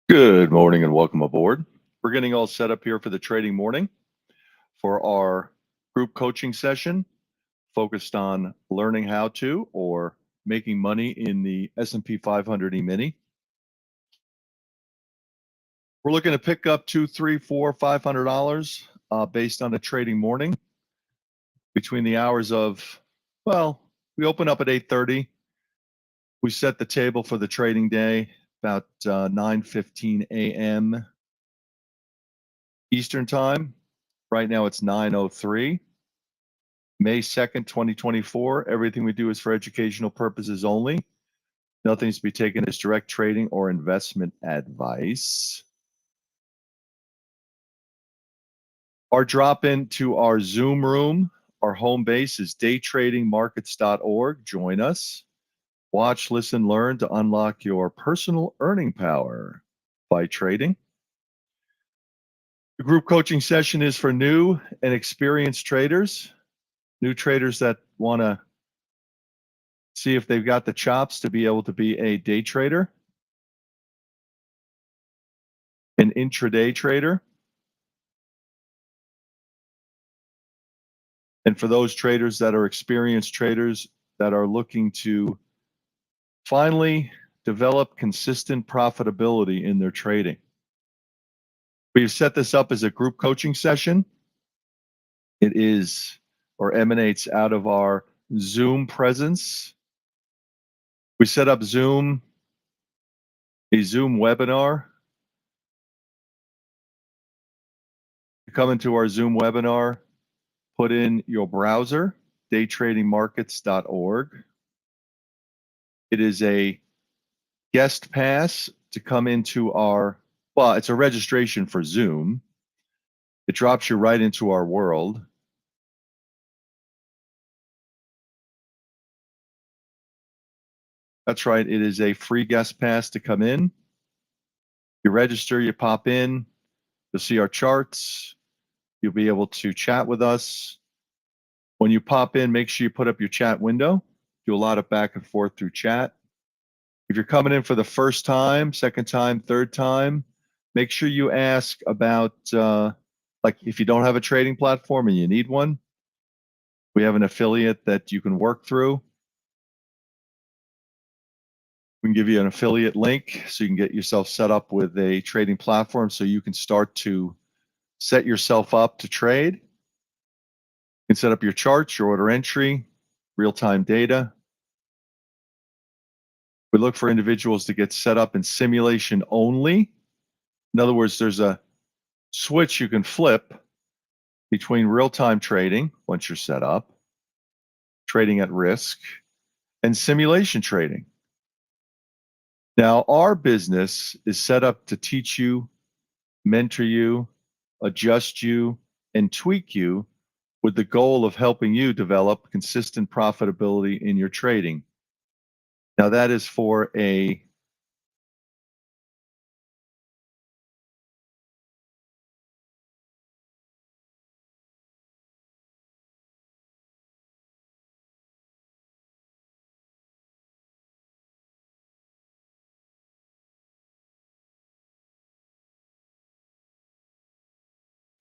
Good morning and welcome aboard. We're getting all set up here for the trading morning for our group coaching session focused on learning how to or making money in the S&P 500 E-mini. We're looking to pick up $200, $300, $400, $500 based on a trading morning between the hours of, we open up at 8:30. We set the table for the trading day about 9:15 a.m. Eastern time. Right now it's 9:03. May 2nd, 2024. Everything we do is for educational purposes only. Nothing is to be taken as direct trading or investment advice. Our drop into our Zoom room, our home base is daytradingmarkets.org. Join us. Watch, listen, learn to unlock your personal earning power by trading. The group coaching session is for new and experienced traders, new traders that want to see if they've got the chops to be able to be a day trader, an intraday trader. And for those traders that are experienced traders that are looking to finally develop consistent profitability in their trading. We've set this up as a group coaching session. It is or emanates out of our Zoom presence. We set up a Zoom webinar. You come into our Zoom webinar, put in your browser, daytradingmarkets.org. It is a guest pass to come into it's a registration for Zoom. It drops you right into our world. That's right, it is a free guest pass to come in. You register, you pop in, you'll see our charts. You'll be able to chat with us. When you pop in, make sure you put up your chat window. Do a lot of back and forth through chat. If you're coming in for the first time, second time, third time, make sure you ask about, if you don't have a trading platform and you need one, we have an affiliate that you can work through. We can give you an affiliate link so you can get yourself set up with a trading platform so you can start to set yourself up to trade. You can set up your charts, your order entry, real-time data. We look for individuals to get set up in simulation only. In other words, there's a switch you can flip between real-time trading, once you're set up, trading at risk, and simulation trading. Now, our business is set up to teach you, mentor you, adjust you, and tweak you with the goal of helping you develop consistent profitability in your trading. Now, that is for a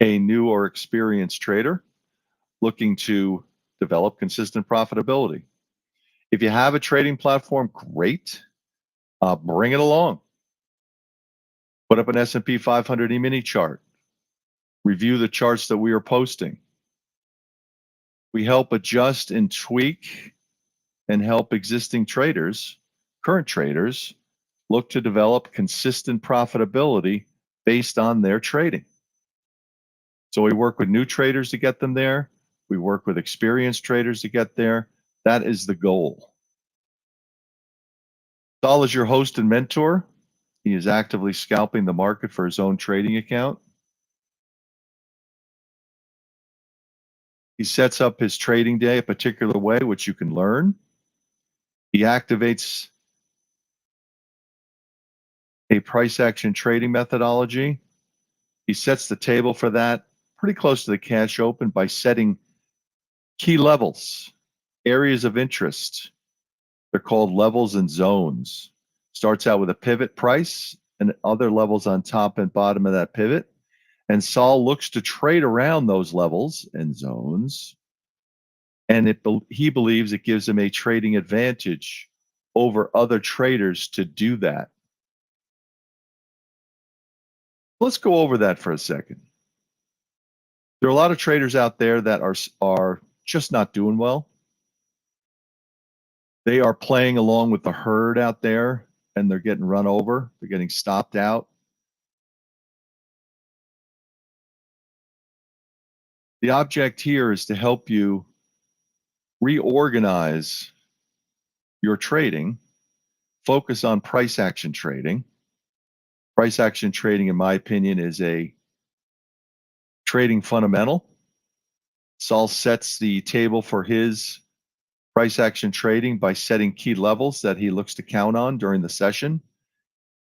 new or experienced trader looking to develop consistent profitability. If you have a trading platform, great. Bring it along. Put up an S&P 500 E-mini chart. Review the charts that we are posting. We help adjust and tweak and help existing traders, current traders, look to develop consistent profitability based on their trading. So we work with new traders to get them there. We work with experienced traders to get there. That is the goal. Saul is your host and mentor. He is actively scalping the market for his own trading account. He sets up his trading day a particular way, which you can learn. He activates a price action trading methodology. He sets the table for that pretty close to the cash open by setting key levels, areas of interest. They're called levels and zones. Starts out with a pivot price and other levels on top and bottom of that pivot. And Sol looks to trade around those levels and zones. And he believes it gives him a trading advantage over other traders to do that. Let's go over that for a second. There are a lot of traders out there that are just not doing well. They are playing along with the herd out there, and they're getting run over. They're getting stopped out. The object here is to help you reorganize your trading, focus on price action trading. Price action trading, in my opinion, is a trading fundamental. Sol sets the table for his price action trading by setting key levels that he looks to count on during the session.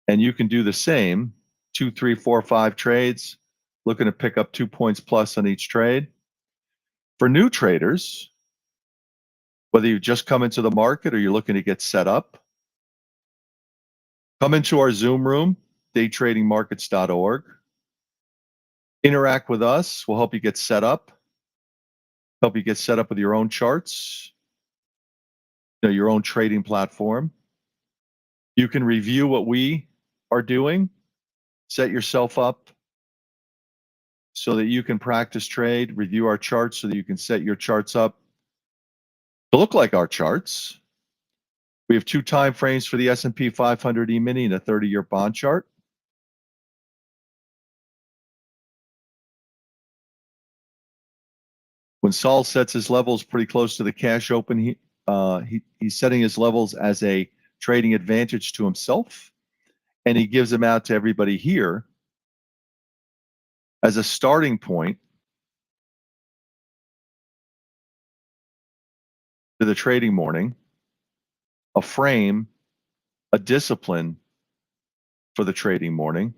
And you can do the same, 2, 3, 4, 5 trades, looking to pick up 2 points plus on each trade. For new traders, whether you've just come into the market or you're looking to get set up, come into our Zoom room, daytradingmarkets.org. Interact with us. We'll help you get set up with your own charts, your own trading platform. You can review what we are doing, set yourself up so that you can practice trade, review our charts so that you can set your charts up to look like our charts. We have 2 time frames for the S&P 500 E-mini and a 30-year bond chart. When Sol sets his levels pretty close to the cash open, he's setting his levels as a trading advantage to himself, and he gives them out to everybody here as a starting point to the trading morning, a frame, a discipline for the trading morning.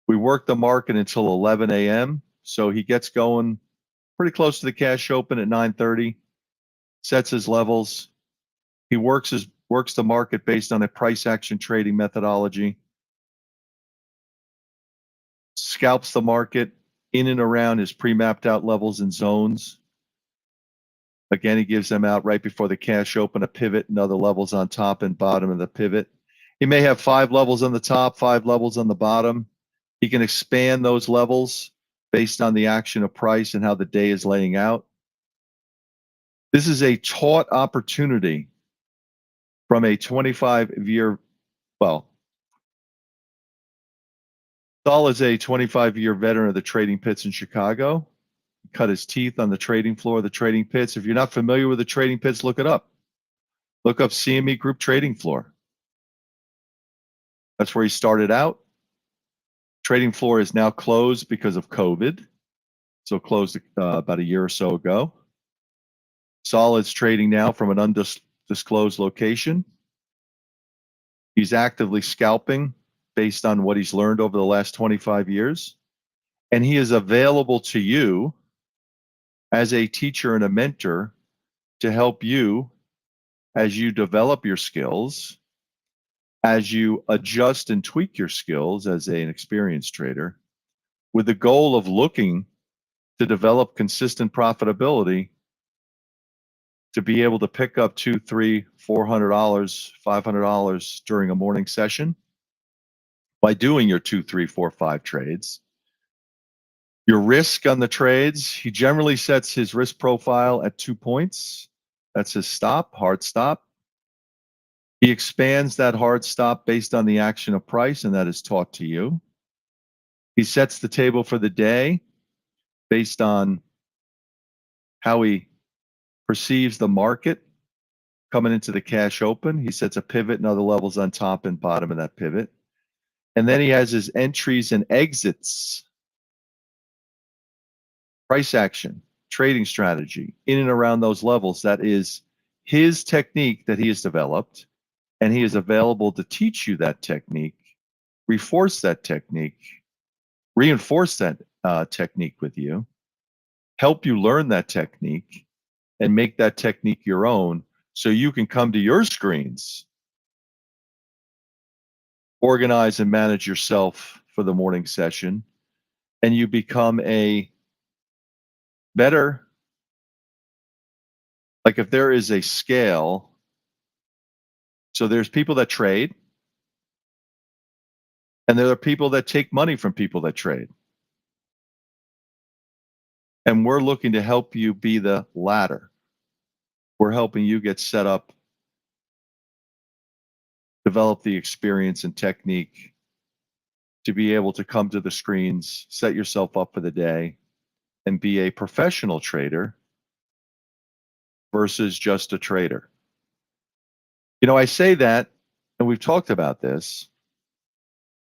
We work the market until 11 a.m., so he gets going pretty close to the cash open at 9:30, sets his levels. He works the market based on a price action trading methodology, scalps the market in and around his pre-mapped out levels and zones. Again, he gives them out right before the cash open, a pivot and other levels on top and bottom of the pivot. He may have 5 levels on the top, 5 levels on the bottom. He can expand those levels based on the action of price and how the day is laying out. This is a taught opportunity from a 25-year, Sol is a 25-year veteran of the trading pits in Chicago. He cut his teeth on the trading floor of the trading pits. If you're not familiar with the trading pits, look it up. Look up CME Group trading floor. That's where he started out. Trading floor is now closed because of COVID. So closed about a year or so ago. Sol is trading now from an undisclosed location. He's actively scalping based on what he's learned over the last 25 years. And he is available to you as a teacher and a mentor to help you as you develop your skills, as you adjust and tweak your skills as an experienced trader, with the goal of looking to develop consistent profitability to be able to pick up $200, $300, $400, $500 during a morning session by doing your 2, 3, 4, 5 trades. Your risk on the trades, he generally sets his risk profile at 2 points. That's his stop, hard stop. He expands that hard stop based on the action of price, and that is taught to you. He sets the table for the day based on how he perceives the market coming into the cash open. He sets a pivot and other levels on top and bottom of that pivot. And then he has his entries and exits, price action, trading strategy in and around those levels. That is his technique that he has developed, and he is available to teach you that technique, reinforce that technique with you, help you learn that technique, and make that technique your own so you can come to your screens organize and manage yourself for the morning session, and you become a better, like if there is a scale, so there's people that trade, and there are people that take money from people that trade. And we're looking to help you be the latter. We're helping you get set up, develop the experience and technique to be able to come to the screens, set yourself up for the day, and be a professional trader versus just a trader. I say that, and we've talked about this,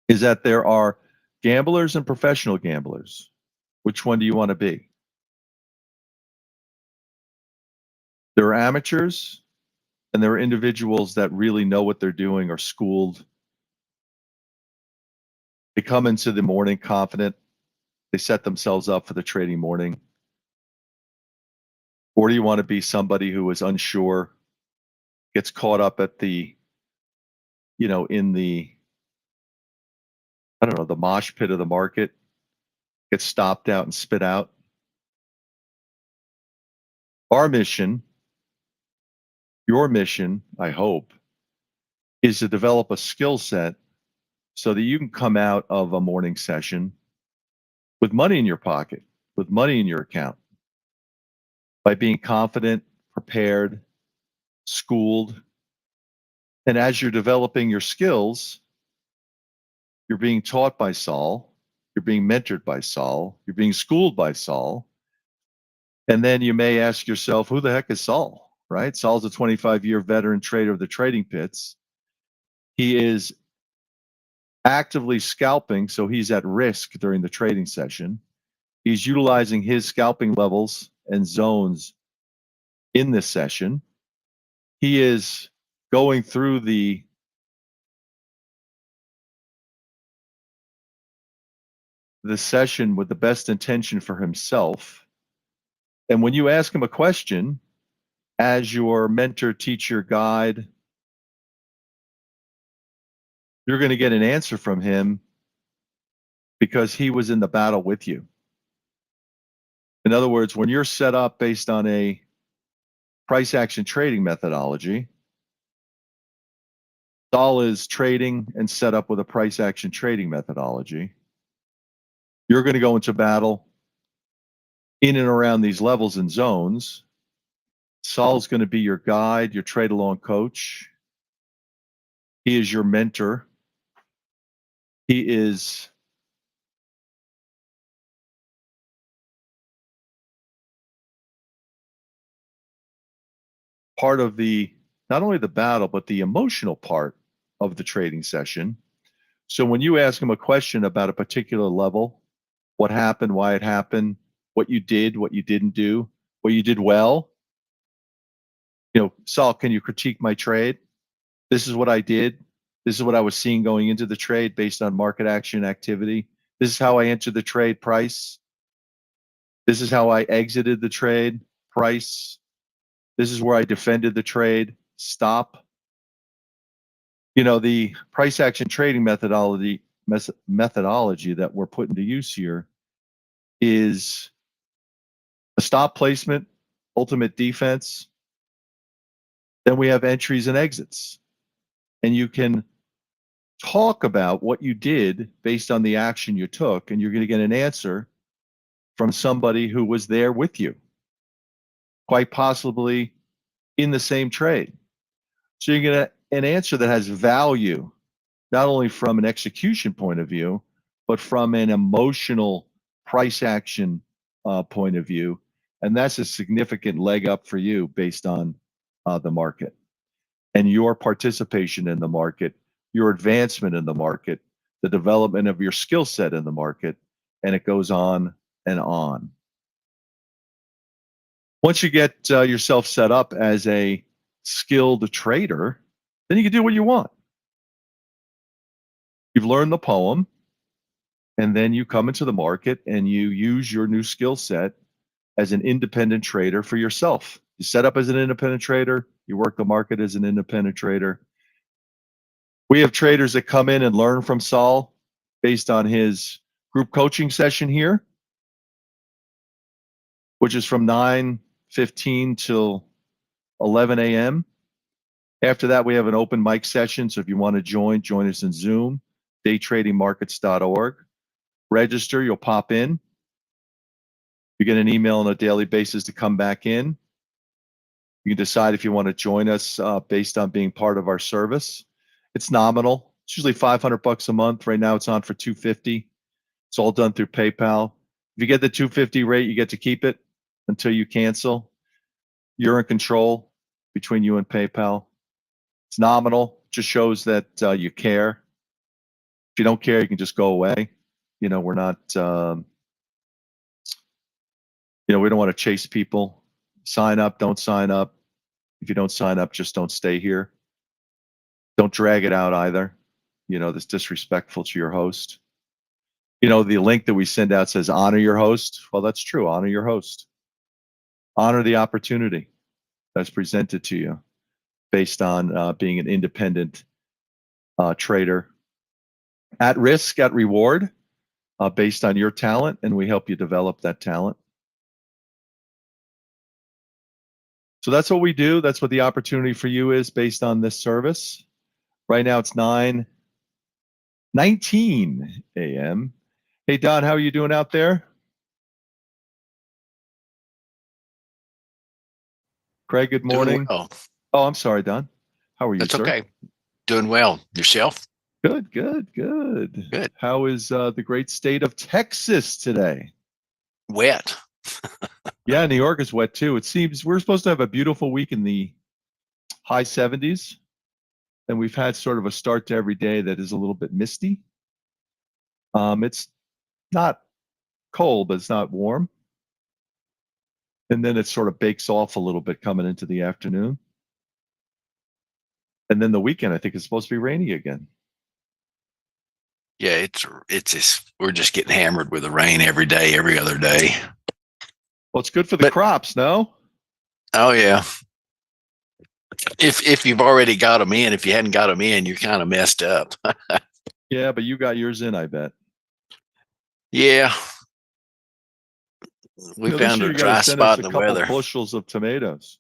is that there are gamblers and professional gamblers. Which one do you want to be? There are amateurs, and there are individuals that really know what they're doing, are schooled. They come into the morning confident. They set themselves up for the trading morning. Or do you want to be somebody who is unsure, gets caught up at in the, I don't know, the mosh pit of the market, gets stopped out and spit out? Our mission, your mission, I hope, is to develop a skill set so that you can come out of a morning session with money in your pocket, with money in your account, by being confident, prepared, schooled. And as you're developing your skills, you're being taught by Saul, you're being mentored by Saul, you're being schooled by Saul. And then you may ask yourself, who the heck is Saul? Right? Saul's a 25-year veteran trader of the trading pits. He is actively scalping, so he's at risk during the trading session. He's utilizing his scalping levels and zones in this session. He is going through the session with the best intention for himself. And when you ask him a question, as your mentor, teacher, guide, you're going to get an answer from him because he was in the battle with you. In other words, when you're set up based on a price action trading methodology, Saul is trading and set up with a price action trading methodology. You're going to go into battle in and around these levels and zones. Saul's going to be your guide, your trade along coach. He is your mentor. He is part of not only the battle, but the emotional part of the trading session. So when you ask him a question about a particular level, what happened, why it happened, what you did, what you didn't do, what you did well, Saul, can you critique my trade? This is what I did. This is what I was seeing going into the trade based on market action activity. This is how I entered the trade, price. This is how I exited the trade, price. This is where I defended the trade, stop. The price action trading methodology that we're putting to use here is a stop placement, ultimate defense. Then we have entries and exits. And you can talk about what you did based on the action you took, and you're going to get an answer from somebody who was there with you, quite possibly in the same trade. So you're going to an answer that has value, not only from an execution point of view, but from an emotional price action point of view. And that's a significant leg up for you based on the market and your participation in the market, your advancement in the market, the development of your skill set in the market, and it goes on and on. Once you get yourself set up as a skilled trader, then you can do what you want. You've learned the poem, and then you come into the market and you use your new skill set as an independent trader for yourself. You set up as an independent trader, you work the market as an independent trader, We have traders that come in and learn from Saul based on his group coaching session here, which is from 9:15 till 11 a.m. After that, we have an open mic session. So if you want to join us in Zoom, daytradingmarkets.org. Register, you'll pop in. You get an email on a daily basis to come back in. You can decide if you want to join us based on being part of our service. It's nominal. It's usually $500 a month. Right now, it's on for $250. It's all done through PayPal. If you get the $250 rate, you get to keep it until you cancel. You're in control between you and PayPal. It's nominal. Just shows that you care. If you don't care, you can just go away. We're not. We don't want to chase people. Sign up, don't sign up. If you don't sign up, just don't stay here. Don't drag it out either. That's disrespectful to your host. The link that we send out says honor your host. Well, that's true. Honor your host. Honor the opportunity that's presented to you based on being an independent trader. At risk, at reward, based on your talent, and we help you develop that talent. So that's what we do. That's what the opportunity for you is based on this service. Right now it's 9:19 a.m. Hey, Don, how are you doing out there? Craig, good morning. Well. Oh, I'm sorry, Don. How are you, That's sir? okay. Doing well. Yourself? Good. How is the great state of Texas today? Wet. Yeah, New York is wet too. It seems we're supposed to have a beautiful week in the high 70s, and we've had sort of a start to every day that is a little bit misty. It's not cold, but it's not warm. And then it sort of bakes off a little bit coming into the afternoon. And then the weekend, I think, is supposed to be rainy again. Yeah, it's just, we're just getting hammered with the rain every day, every other day. Well, it's good for the crops, no? Oh yeah. If you've already got them in, if you hadn't got them in, you're kind of messed up. Yeah, but you got yours in, I bet. Yeah. We found a dry spot in the weather. Bushels of tomatoes.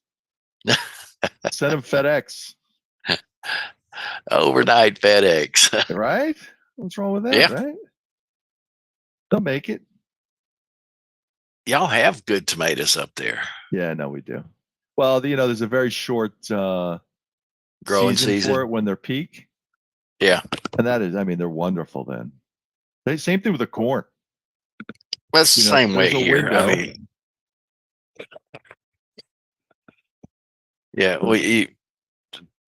Send them FedEx. Overnight FedEx. Right? What's wrong with that? Yeah. Right? They'll make it. Y'all have good tomatoes up there. Yeah, no, we do. Well, there's a very short growing season for it when they're peak. Yeah. And that is, they're wonderful then. Same thing with the corn. That's the same way here. Window. I mean, yeah, you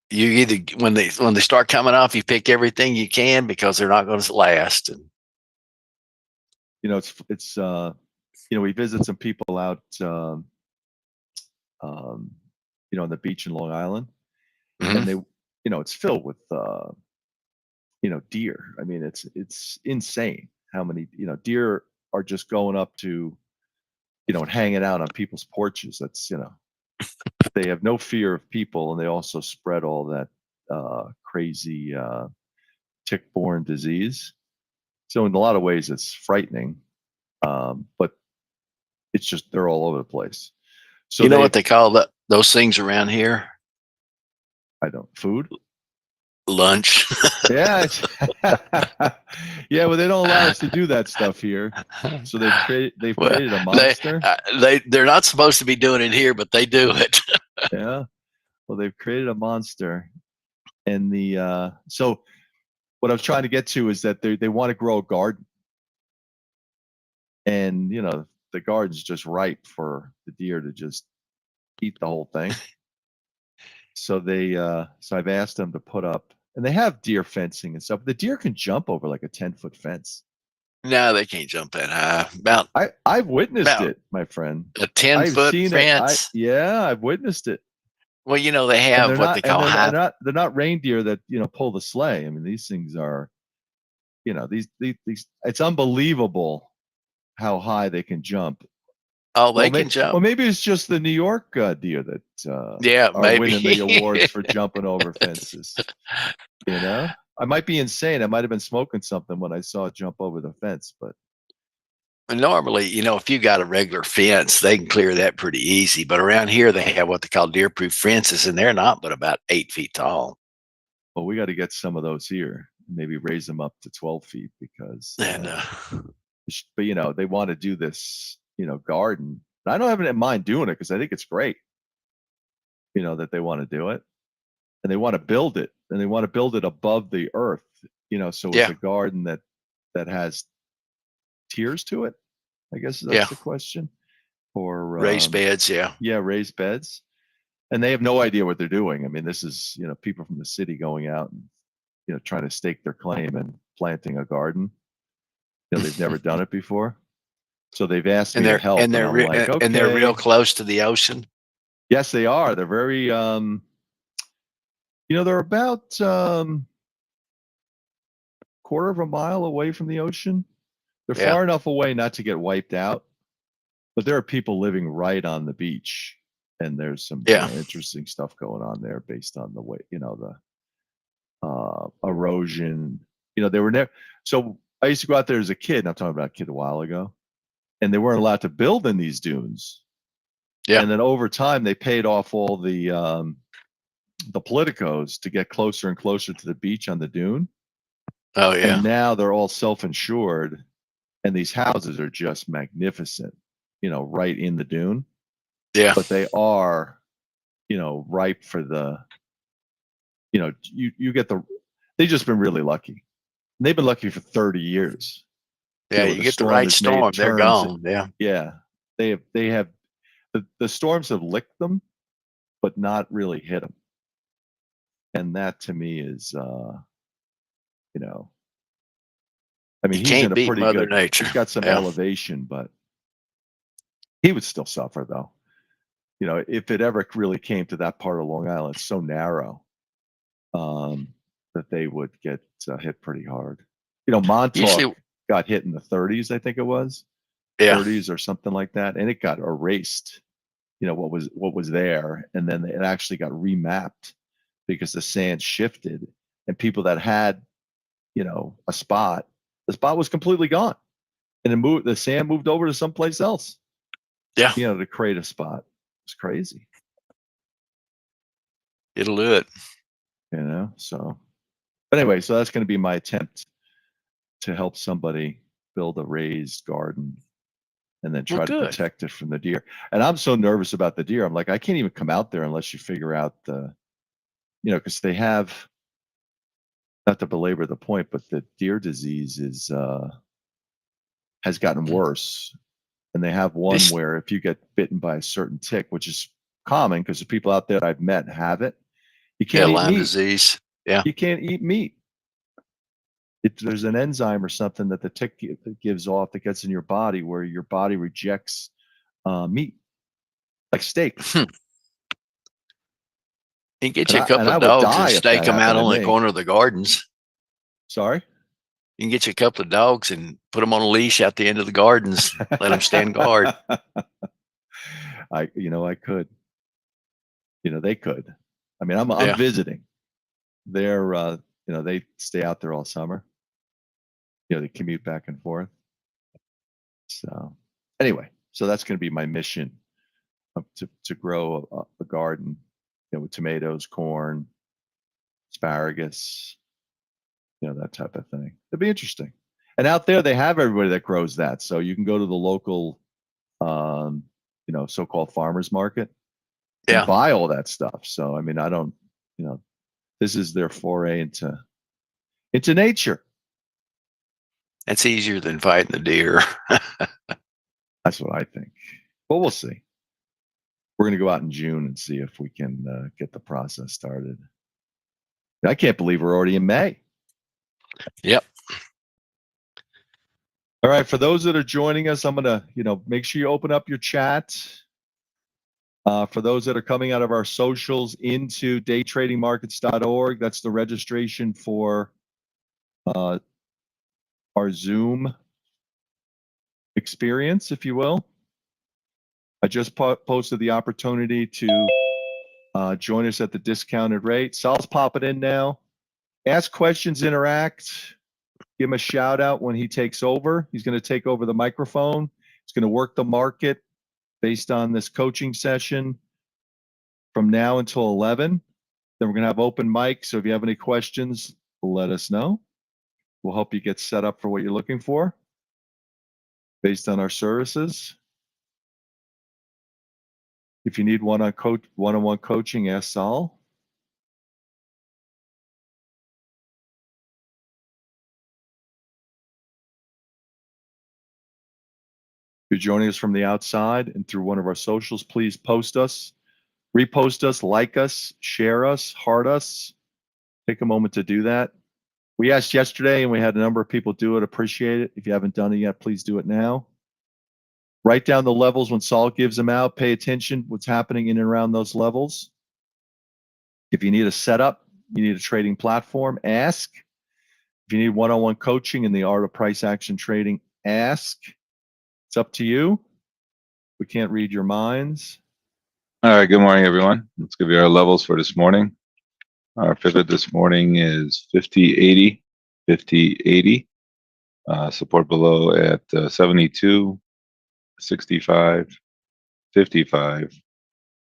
either when they start coming off, you pick everything you can because they're not going to last. And it's we visit some people out on the beach in Long Island, and they it's filled with deer. I mean, it's insane how many deer are just going up to and hanging out on people's porches. That's they have no fear of people, and they also spread all that crazy tick-borne disease. So in a lot of ways, it's frightening, but it's just they're all over the place. So you know what they call those things around here? I don't. Food? Lunch. Yeah. Yeah, well, they don't allow us to do that stuff here. So they've created a monster. They're not supposed to be doing it here, but they do it. Yeah. Well, they've created a monster. And so what I was trying to get to is that they want to grow a garden. And, the garden's just ripe for the deer to just eat the whole thing. So so I've asked them to put up, and they have deer fencing and stuff. The deer can jump over like a 10-foot fence. No, they can't jump that high. I've witnessed it, my friend. A 10-foot fence. Yeah, I've witnessed it. Well, they have what they call they're not reindeer that pull the sleigh. I mean, these things are, these it's unbelievable how high they can jump. Oh, they can jump. Well, maybe it's just the New York deer that are winning the awards for jumping over fences. I might be insane. I might have been smoking something when I saw it jump over the fence, but Normally, if you got a regular fence, they can clear that pretty easy. But around here, they have what they call deer-proof fences, and they're not but about 8 feet tall. well, we got to get some of those here. Maybe raise them up to 12 feet because, And but they want to do this, garden. And I don't have it in mind doing it because I think it's great, that they want to do it and they want to build it and they want to build it above the earth, so it's yeah, a garden that has tiers to it. I guess that's yeah, the question. Or raised beds. Yeah, yeah, raised beds. And they have no idea what they're doing. I mean, this is, people from the city going out and, trying to stake their claim and planting a garden. They've never done it before. So they've asked and me to they're help, and and they're I'm re- like, and they're real okay. close to the ocean. Yes, they are. They're very, they're about quarter of a mile away from the ocean. They're Yeah, far enough away not to get wiped out, but there are people living right on the beach, and there's some, yeah. interesting stuff going on there based on the way, the erosion. They were never. So I used to go out there as a kid. And I'm talking about a kid a while ago, and they weren't allowed to build in these dunes. Yeah. And then over time, they paid off all the politicos to get closer and closer to the beach on the dune. Oh, And yeah. now they're all self-insured, and these houses are just magnificent, right in the dune. Yeah. But they are, ripe for the, you get the. They've just been really lucky. And they've been lucky for 30 years. Yeah. Where You the get the storm right has made storm, they're turns. gone. Yeah. Yeah, they have the storms have licked them, but not really hit them. And that to me is, you know, I mean, You he's in can't a beat pretty Mother good. Nature. He's got some Yeah. elevation, but he would still suffer though. If it ever really came to that part of Long Island, it's so narrow um, that they would get hit pretty hard. Montauk Usually, got hit in the 30s, I think it was yeah. 30s or something like that, and it got erased. What was there, and then it actually got remapped because the sand shifted, and people that had a spot, the spot was completely gone, and the sand moved over to someplace else. Yeah. To create a spot. It's crazy. It'll do it. So but anyway, so that's going to be my attempt to help somebody build a raised garden and then Well, try to good. protect it from the deer. And I'm so nervous about the deer. I'm like, I can't even come out there unless you figure out because they have, not to belabor the point, but the deer disease has gotten worse. And they have one This, where if you get bitten by a certain tick, which is common because the people out there I've met have it, you yeah, can't eat Lyme meat. disease. Yeah. You can't eat meat. There's an enzyme or something that the tick gives off that gets in your body where your body rejects meat, like steak. You can get And you a I and couple I of would dogs and die if stake that them out happened to on the me. corner of the gardens. Sorry? You can get you a couple of dogs and put them on a leash out the end of the gardens. Let them stand guard. I could. They could. I mean, I'm Yeah. visiting. They're they stay out there all summer. They commute back and forth. So anyway, so that's going to be my mission to grow a garden, with tomatoes, corn, asparagus, that type of thing. It'd be interesting. And out there, they have everybody that grows that. So you can go to the local, so-called farmers market and Yeah. buy all that stuff. So, I mean, I don't, this is their foray into nature. That's easier than fighting the deer. That's what I think. But we'll see. We're going to go out in June and see if we can get the process started. I can't believe we're already in May. Yep. All right. For those that are joining us, I'm going to, make sure you open up your chat. For those that are coming out of our socials into daytradingmarkets.org, that's the registration for our Zoom experience, if you will. I just posted the opportunity to join us at the discounted rate. Sal's popping in now. Ask questions, interact, give him a shout out when he takes over. He's going to take over the microphone. He's going to work the market based on this coaching session from now until 11. Then we're going to have open mic. So if you have any questions, let us know. We'll help you get set up for what you're looking for based on our services. If you need one-on-one coaching, ask Saul. If you're joining us from the outside and through one of our socials, please post us, repost us, like us, share us, heart us. Take a moment to do that. We asked yesterday and we had a number of people do it. Appreciate it. If you haven't done it yet, please do it now. Write down the levels when Saul gives them out. Pay attention what's happening in and around those levels. If you need a setup, you need a trading platform, ask. If you need one-on-one coaching in the art of price action trading, ask. It's up to you. We can't read your minds. All right, good morning, everyone. Let's give you our levels for this morning. Our pivot this morning is 50.80, 50.80. Support below at 72, 65, 55,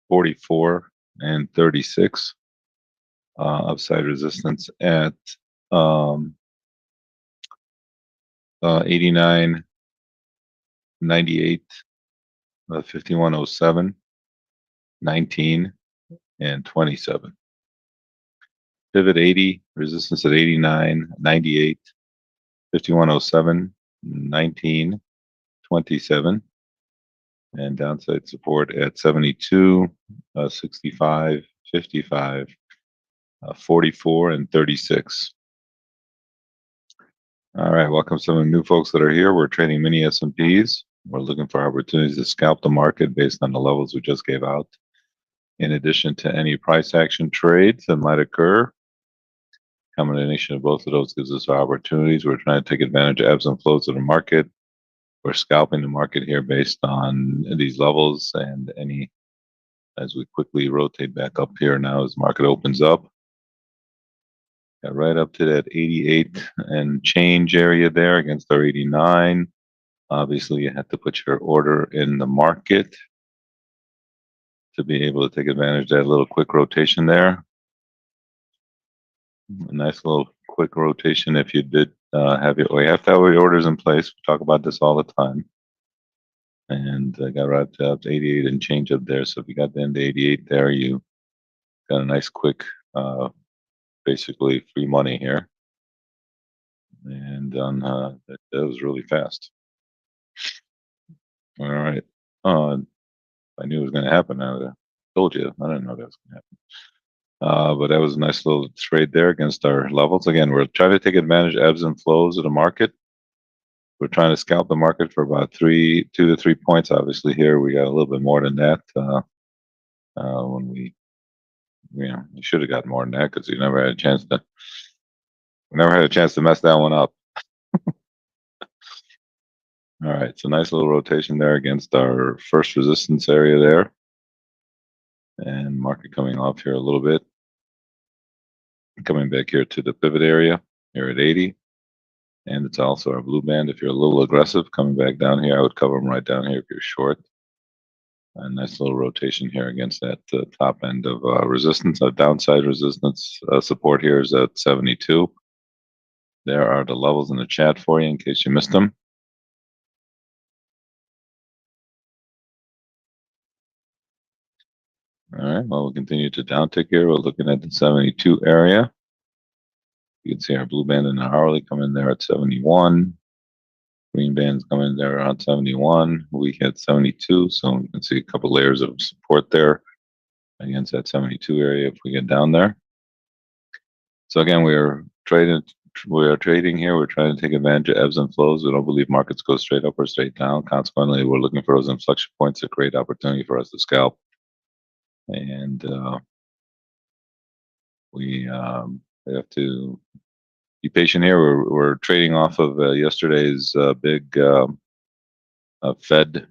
44, and 36. Upside resistance at 89, 98, 5107, 19, and 27. Pivot 80, resistance at 89, 98, 5107, 19, 27, and downside support at 72, 65, 55, 44, and 36. All right, welcome some new folks that are here. We're trading mini S&Ps. We're looking for opportunities to scalp the market based on the levels we just gave out. In addition to any price action trades that might occur, combination of both of those gives us our opportunities. We're trying to take advantage of ebbs and flows of the market. We're scalping the market here based on these levels and any, as we quickly rotate back up here now as market opens up. Got right up to that 88 and change area there against our 89. Obviously, you have to put your order in the market to be able to take advantage of that little quick rotation there. A nice little quick rotation if you did have your, well, you have to have your orders in place. We talk about this all the time. And I got right up to 88 and change up there. So if you got the end to 88 there, you got a nice quick, basically free money here. And that was really fast. All right. I knew it was going to happen. I told you. I didn't know that was going to happen. But that was a nice little trade there against our levels. Again, we're trying to take advantage of ebbs and flows of the market. We're trying to scalp the market for about 2 to 3 points. Obviously, here we got a little bit more than that. When we should have got more than that because we never had a chance to mess that one up. All right, so nice little rotation there against our first resistance area there, and market coming off here a little bit, coming back here to the pivot area here at 80. And it's also our blue band. If you're a little aggressive, coming back down here, I would cover them right down here if you're short. A nice little rotation here against that top end of resistance. Our downside resistance support here is at 72. There are the levels in the chat for you in case you missed them. All right, well, we'll continue to downtick here. We're looking at the 72 area. You can see our blue band and the hourly come in there at 71. Green bands come in there around 71. We hit 72, so you can see a couple layers of support there against that 72 area if we get down there. So again, we are trading here. We're trying to take advantage of ebbs and flows. We don't believe markets go straight up or straight down. Consequently, we're looking for those inflection points, a great opportunity for us to scalp. And we have to be patient here. We're trading off of yesterday's big Fed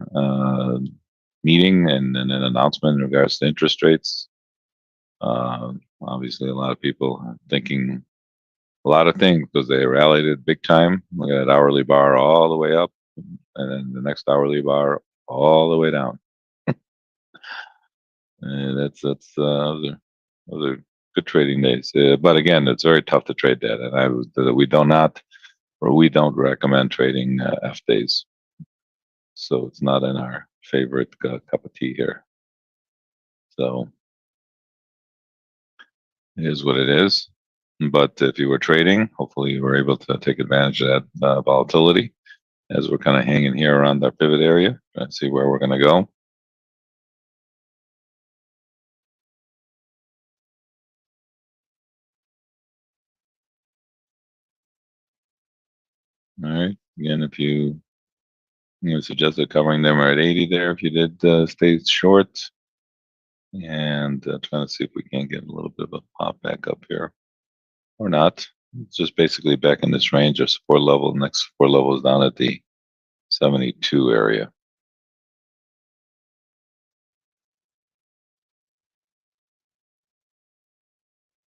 meeting and an announcement in regards to interest rates. Obviously, a lot of people are thinking a lot of things because they rallied it big time. Look at that hourly bar all the way up, and then the next hourly bar all the way down. And those are good trading days. But again, it's very tough to trade that, and we don't recommend trading F days. So it's not in our favorite cup of tea here. So it is what it is. But if you were trading, hopefully you were able to take advantage of that volatility as we're kind of hanging here around our pivot area and see where we're going to go. All right. Again, if you suggested covering them at 80 there if you did stay short, and trying to see if we can get a little bit of a pop back up here or not. It's just basically back in this range of support level. Next support level is down at the 72 area.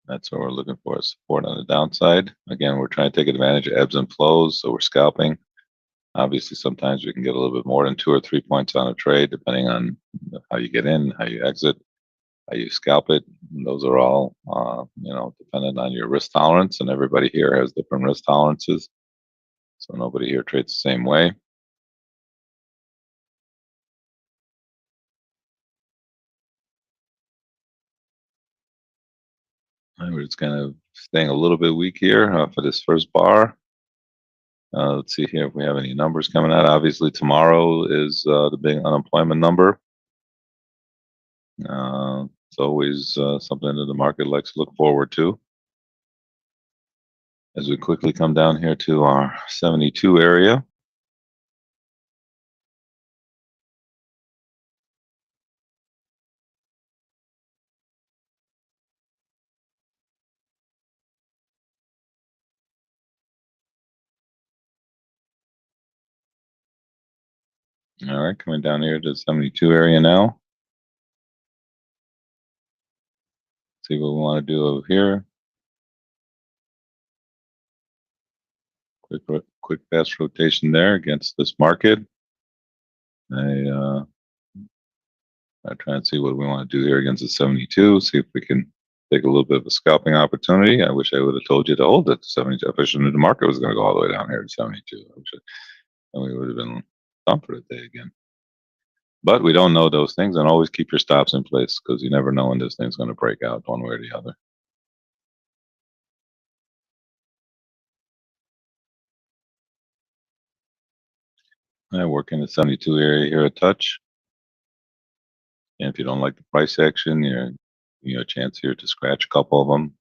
That's what we're looking for, support on the downside. Again, we're trying to take advantage of ebbs and flows, so we're scalping. Obviously, sometimes we can get a little bit more than 2 or 3 points on a trade, depending on how you get in, how you exit, how you scalp it. And those are all, dependent on your risk tolerance, and everybody here has different risk tolerances. So nobody here trades the same way. And we're just kind of staying a little bit weak here for this first bar. Let's see here if we have any numbers coming out. Obviously, tomorrow is the big unemployment number. It's always something that the market likes to look forward to. As we quickly come down here to our 72 area. All right, coming down here to the 72 area now. See what we want to do over here. Quick fast rotation there against this market. I try and see what we want to do here against the 72. See if we can take a little bit of a scalping opportunity. I wish I would have told you to hold it to 72. I wish I knew the market was going to go all the way down here to 72. And we would have been done for the day again. But we don't know those things, and always keep your stops in place because you never know when this thing's going to break out one way or the other. I work in the 72 area here a touch. And if you don't like the price action, you have a chance here to scratch a couple of them.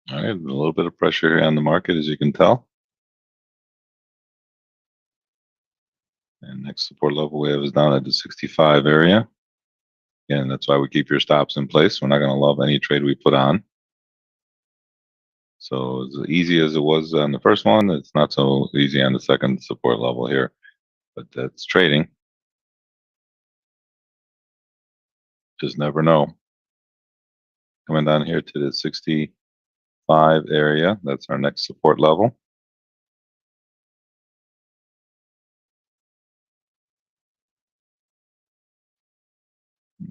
All right, a little bit of pressure here on the market, as you can tell. And next support level we have is down at the 65 area. Again, that's why we keep your stops in place. We're not going to love any trade we put on. So as easy as it was on the first one, it's not so easy on the second support level here. But that's trading. Just never know. Coming down here to the 65 area, that's our next support level.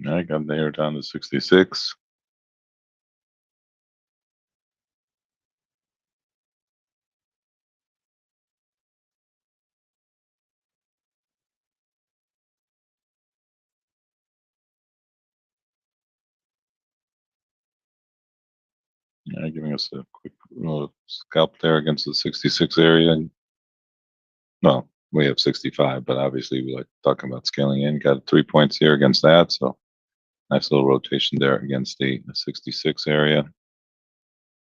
I got there down to 66. Yeah, giving us a quick scalp there against the 66 area. Well, we have 65, but obviously we like talking about scaling in. Got 3 points here against that, so nice little rotation there against the 66 area.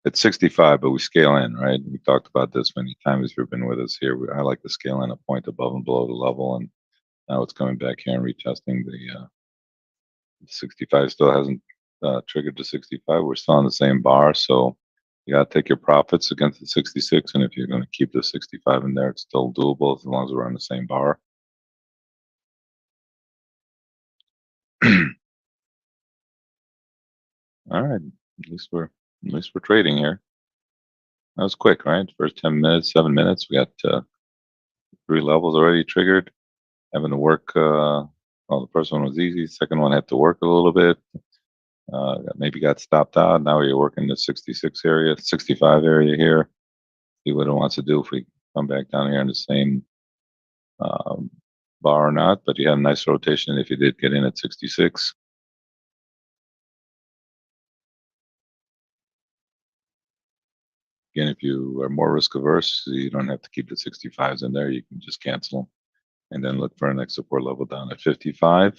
It's 65, but we scale in, right? We talked about this many times if you've been with us here. I like to scale in a point above and below the level, and now it's coming back here and retesting the 65. Still hasn't triggered to 65. We're still on the same bar, so You got to take your profits against the 66, and if you're going to keep the 65 in there, it's still doable as long as we're on the same bar. All right, at least we're trading here. That was quick, right? First 10 minutes, 7 minutes, we got 3 levels already triggered. Having to work. Well, the first one was easy. Second one had to work a little bit. Maybe got stopped out. Now you're working the 66 area, 65 area here. See what it wants to do if we come back down here in the same um, bar or not. But you had a nice rotation if you did get in at 66. Again, if you are more risk averse, you don't have to keep the 65s in there. You can just cancel them and then look for a next support level down at 55.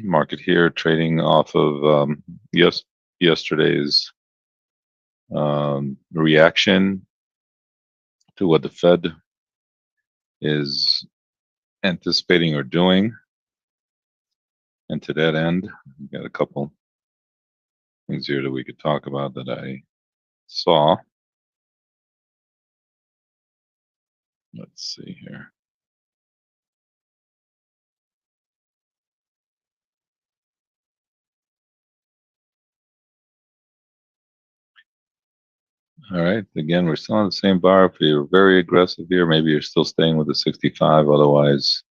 Market here trading off of yesterday's reaction to what the Fed is anticipating or doing. And to that end, we got a couple things here that we could talk about that I saw. Let's see here. All right. Again, we're still on the same bar. If you're very aggressive here, maybe you're still staying with the 65. Otherwise,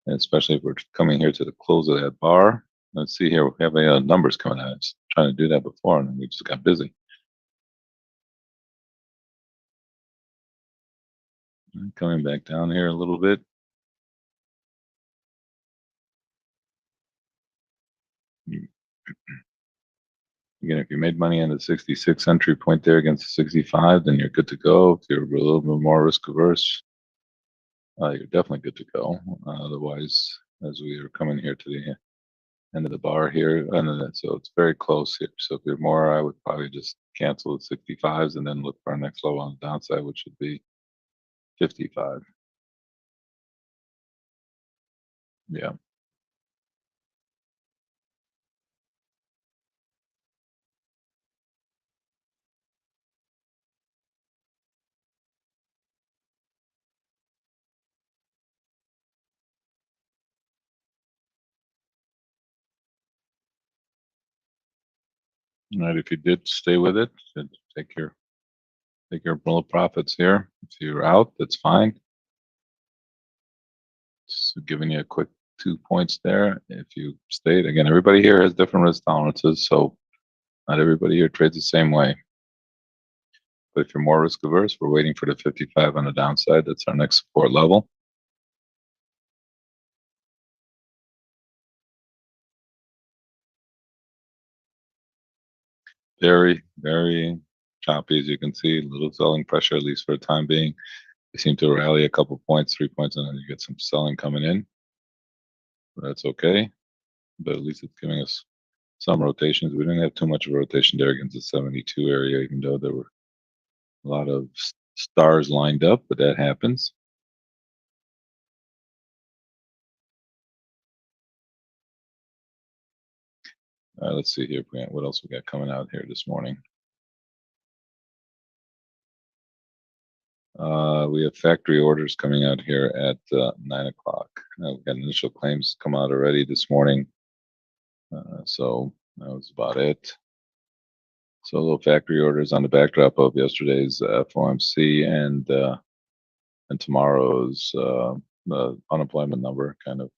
and especially if we're coming here to the close of that bar. Let's see here. We have any numbers coming out. I was trying to do that before, and we just got busy. Coming back down here a little bit. Again, if you made money on the 66 entry point there against the 65, then you're good to go. If you're a little bit more risk averse, you're definitely good to go. Otherwise, as we are coming here to the end of the bar here, and so it's very close here. So if you're more, I would probably just cancel the 65s and then look for our next low on the downside, which would be 55. Yeah. All right. If you did stay with it, then take your little profits here. If you're out, that's fine. Just giving you a quick 2 points there. If you stayed, again, everybody here has different risk tolerances, so not everybody here trades the same way. But if you're more risk averse, we're waiting for the 55 on the downside. That's our next support level. Very, very choppy, as you can see. Little selling pressure, at least for the time being. They seem to rally a couple points, 3 points, and then you get some selling coming in. That's okay, but at least it's giving us some rotations. We didn't have too much of a rotation there against the 72 area, even though there were a lot of stars lined up, but that happens. Let's see here, what else we got coming out here this morning. We have factory orders coming out here at 9 o'clock. We've got initial claims come out already this morning. So that was about it. So little factory orders on the backdrop of yesterday's FOMC and tomorrow's unemployment number, kind of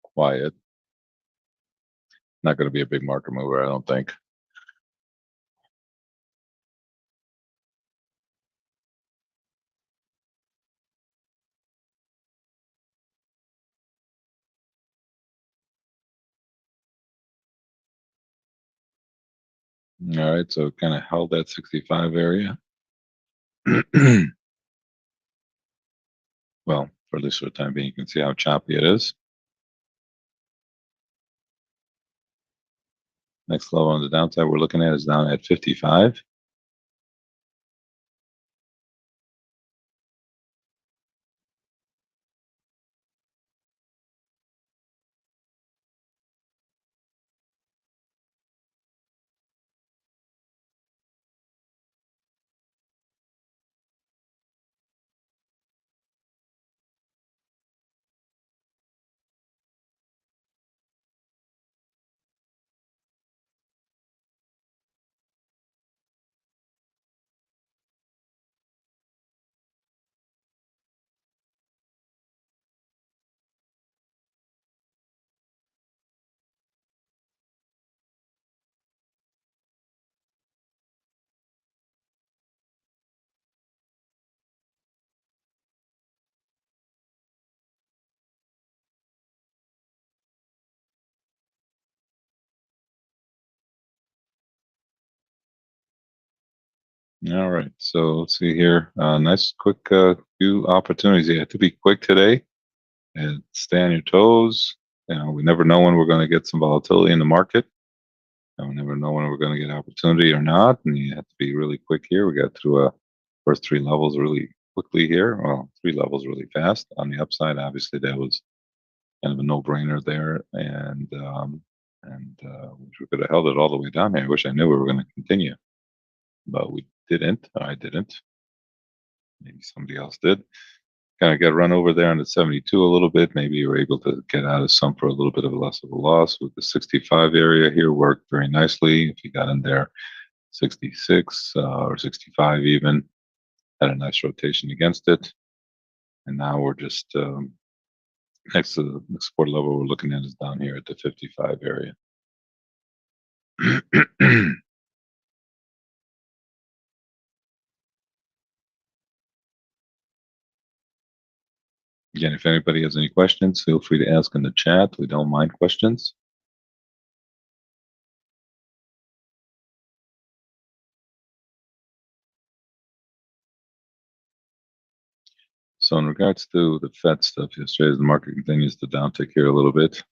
quiet. Not going to be a big market mover, I don't think. All right, so kind of held that 65 area. Well, for at least for the time being, you can see how choppy it is. Next level on the downside we're looking at is down at 55. All right. So let's see here. Nice quick few opportunities. You have to be quick today and stay on your toes. We never know when we're going to get some volatility in the market. And we never know when we're going to get opportunity or not. And you have to be really quick here. We got through first three levels really quickly here. Well, three levels really fast. On the upside, obviously, that was kind of a no-brainer there. And we could have held it all the way down here. I wish I knew we were going to continue, but we didn't. I didn't. Maybe somebody else did. Kind of got run over there on the 72 a little bit. Maybe you were able to get out of some for a little bit of less of a loss. With the 65 area here worked very nicely. If you got in there 66 or 65 even, had a nice rotation against it. And now we're just next to the support level we're looking at is down here at the 55 area. Again, if anybody has any questions, feel free to ask in the chat. We don't mind questions. So in regards to the Fed stuff yesterday, as the market continues to downtick here a little bit,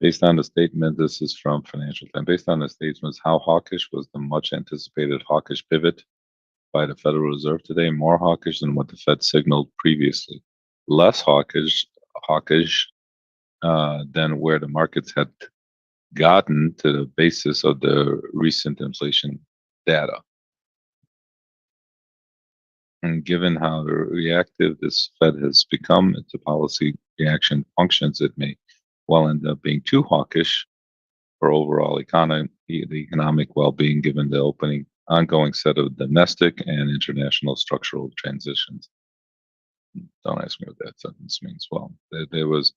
based on the statement, this is from Financial Times. Based on the statements, how hawkish was the much anticipated hawkish pivot by the Federal Reserve today? More hawkish than what the Fed signaled previously. Less hawkish than where the markets had gotten to the basis of the recent inflation data. And given how reactive this Fed has become to policy reaction functions, it may well end up being too hawkish for overall economy, the economic well-being, given the ongoing set of domestic and international structural transitions. Don't ask me what that sentence means. Well, it was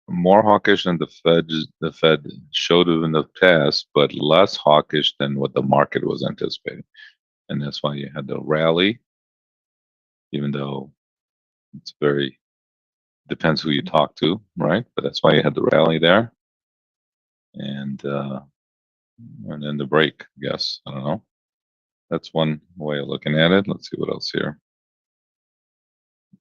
more hawkish than the Fed showed it in the past, but less hawkish than what the market was anticipating, and that's why you had the rally. Even though it's very depends who you talk to, right? But that's why you had the rally there, and then the break. I guess I don't know. That's one way of looking at it. Let's see what else here.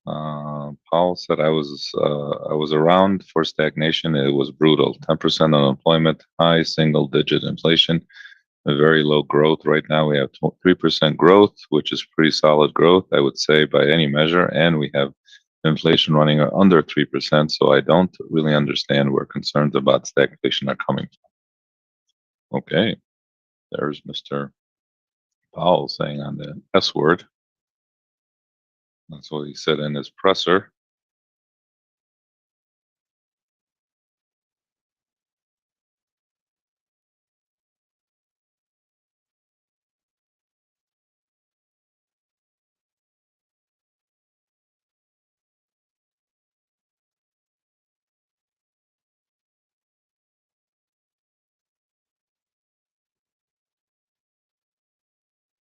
Powell said I was around for stagnation. It was brutal. 10% unemployment, high single-digit inflation, a very low growth. Right now we have 3% growth, which is pretty solid growth, I would say, by any measure, and we have inflation running under 3%. So I don't really understand where concerns about stagflation are coming from. Okay, there's Mr. Powell saying on the S word. That's what he said in his presser.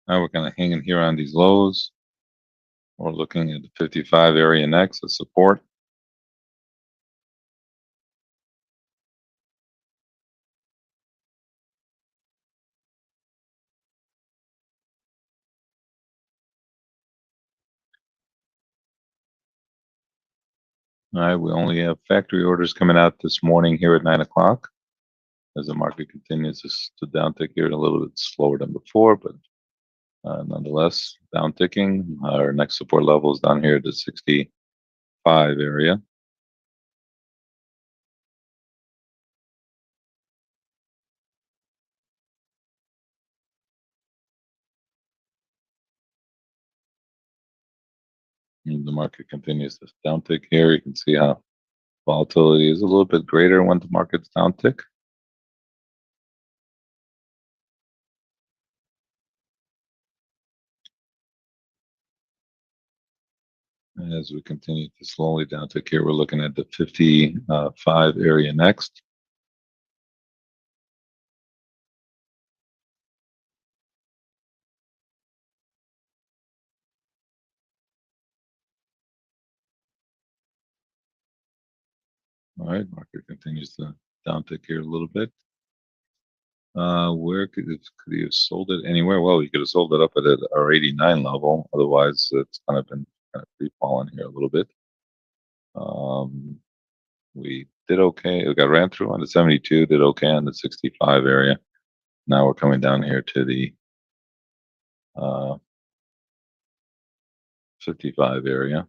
Now we're kind of hanging here on these lows. We're looking at the 55 area next as support. All right, we only have factory orders coming out this morning here at 9 o'clock as the market continues to downtick here a little bit slower than before, but nonetheless, downticking. Our next support level is down here at the 65 area. And the market continues to downtick here. You can see how volatility is a little bit greater when the market's downtick. And as we continue to slowly downtick here, we're looking at the 55 area next. All right, market continues to downtick here a little bit. Where could he have sold it anywhere? Well, he could have sold it up at our 89 level. Otherwise, it's kind of been kind of free falling here a little bit. Um, we did okay. We got ran through on the 72, did okay on the 65 area. Now we're coming down here to the uh, 55 area.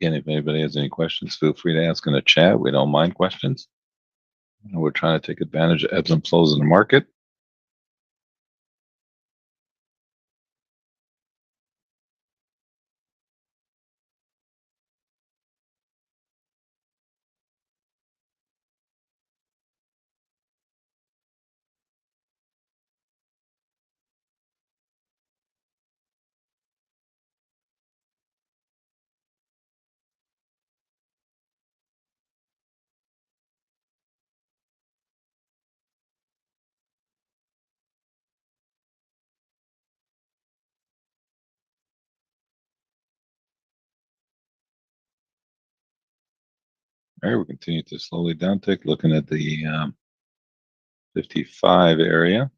Again, if anybody has any questions, feel free to ask in the chat. We don't mind questions. We're trying to take advantage of ebbs and flows in the market. All right, we continue to slowly downtick, looking at the 55 area.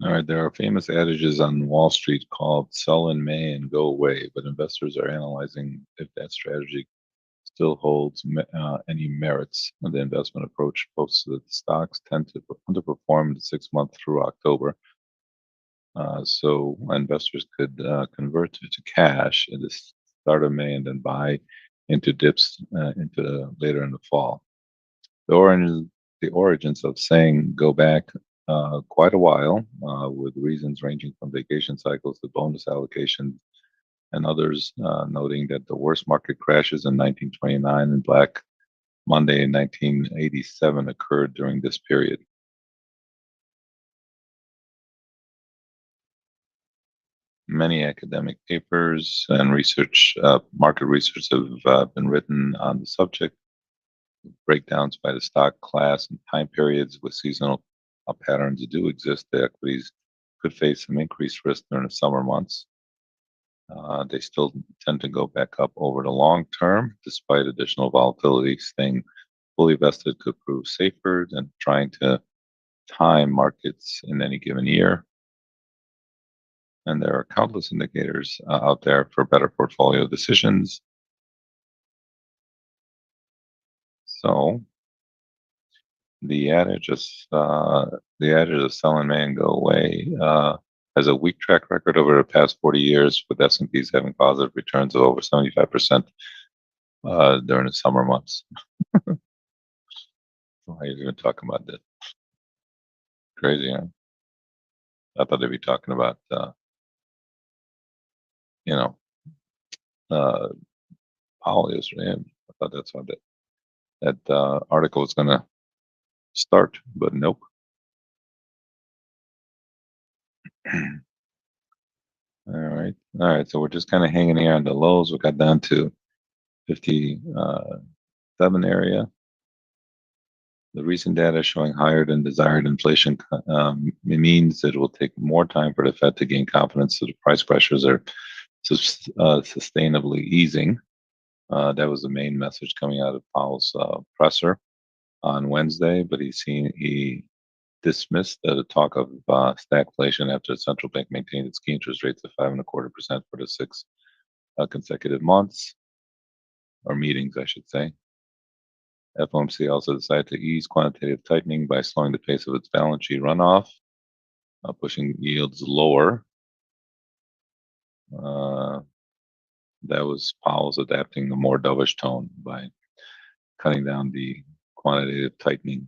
All right, there are famous adages on Wall Street called sell in May and go away, but investors are analyzing if that strategy still holds any merits. The investment approach posts that the stocks tend to underperform the 6 month through October. So investors could convert to cash at the start of May and then buy into dips into later in the fall. The origins of saying go back quite a while, with reasons ranging from vacation cycles to bonus allocations, and others noting that the worst market crashes in 1929 and Black Monday in 1987 occurred during this period. Many academic papers and market research have been written on the subject. Breakdowns by the stock class and time periods with seasonal patterns do exist. The equities could face some increased risk during the summer months. They still tend to go back up over the long term, despite additional volatility. Staying fully vested could prove safer than trying to time markets in any given year. And there are countless indicators out there for better portfolio decisions. So the adage of sell in May and go away has a weak track record over the past 40 years, with S&Ps having positive returns of over 75% during the summer months. Why are you even talking about that? Crazy, huh? I thought they'd be talking about, you know, uh, Powell yesterday. I thought that's how that article was going to start, but nope. All right. So we're just kind of hanging here on the lows. We got down to 57 area. The recent data showing higher than desired inflation means that it will take more time for the Fed to gain confidence that the price pressures are sustainably easing. That was the main message coming out of Powell's presser on Wednesday, but he dismissed the talk of stagflation after the central bank maintained its key interest rates at 5.25% for the 6 consecutive months, or meetings, I should say. FOMC also decided to ease quantitative tightening by slowing the pace of its balance sheet runoff, pushing yields lower. Uh, that was Powell's adapting a more dovish tone by cutting down the quantitative tightening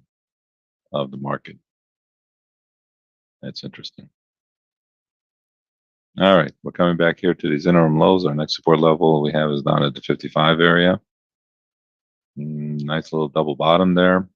of the market. That's interesting. All right, we're coming back here to these interim lows. Our next support level we have is down at the 55 area. Nice little double bottom there.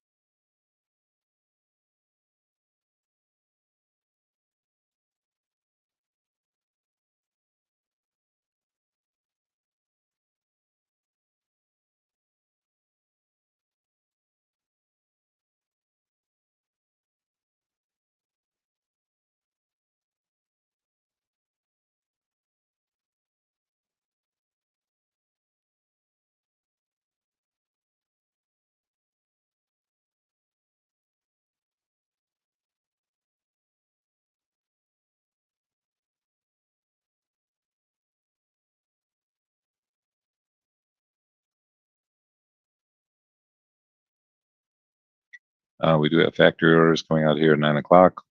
We do have factory orders coming out here at 9 o'clock.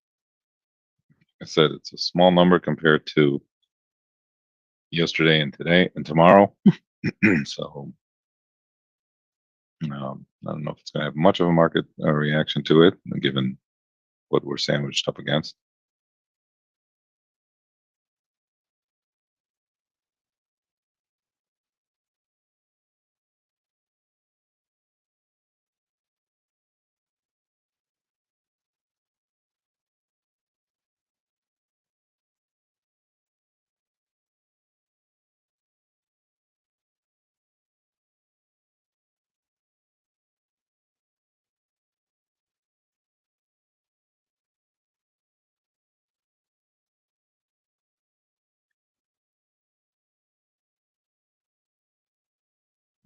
I said it's a small number compared to yesterday and today and tomorrow. So I don't know if it's going to have much of a market reaction to it, given what we're sandwiched up against.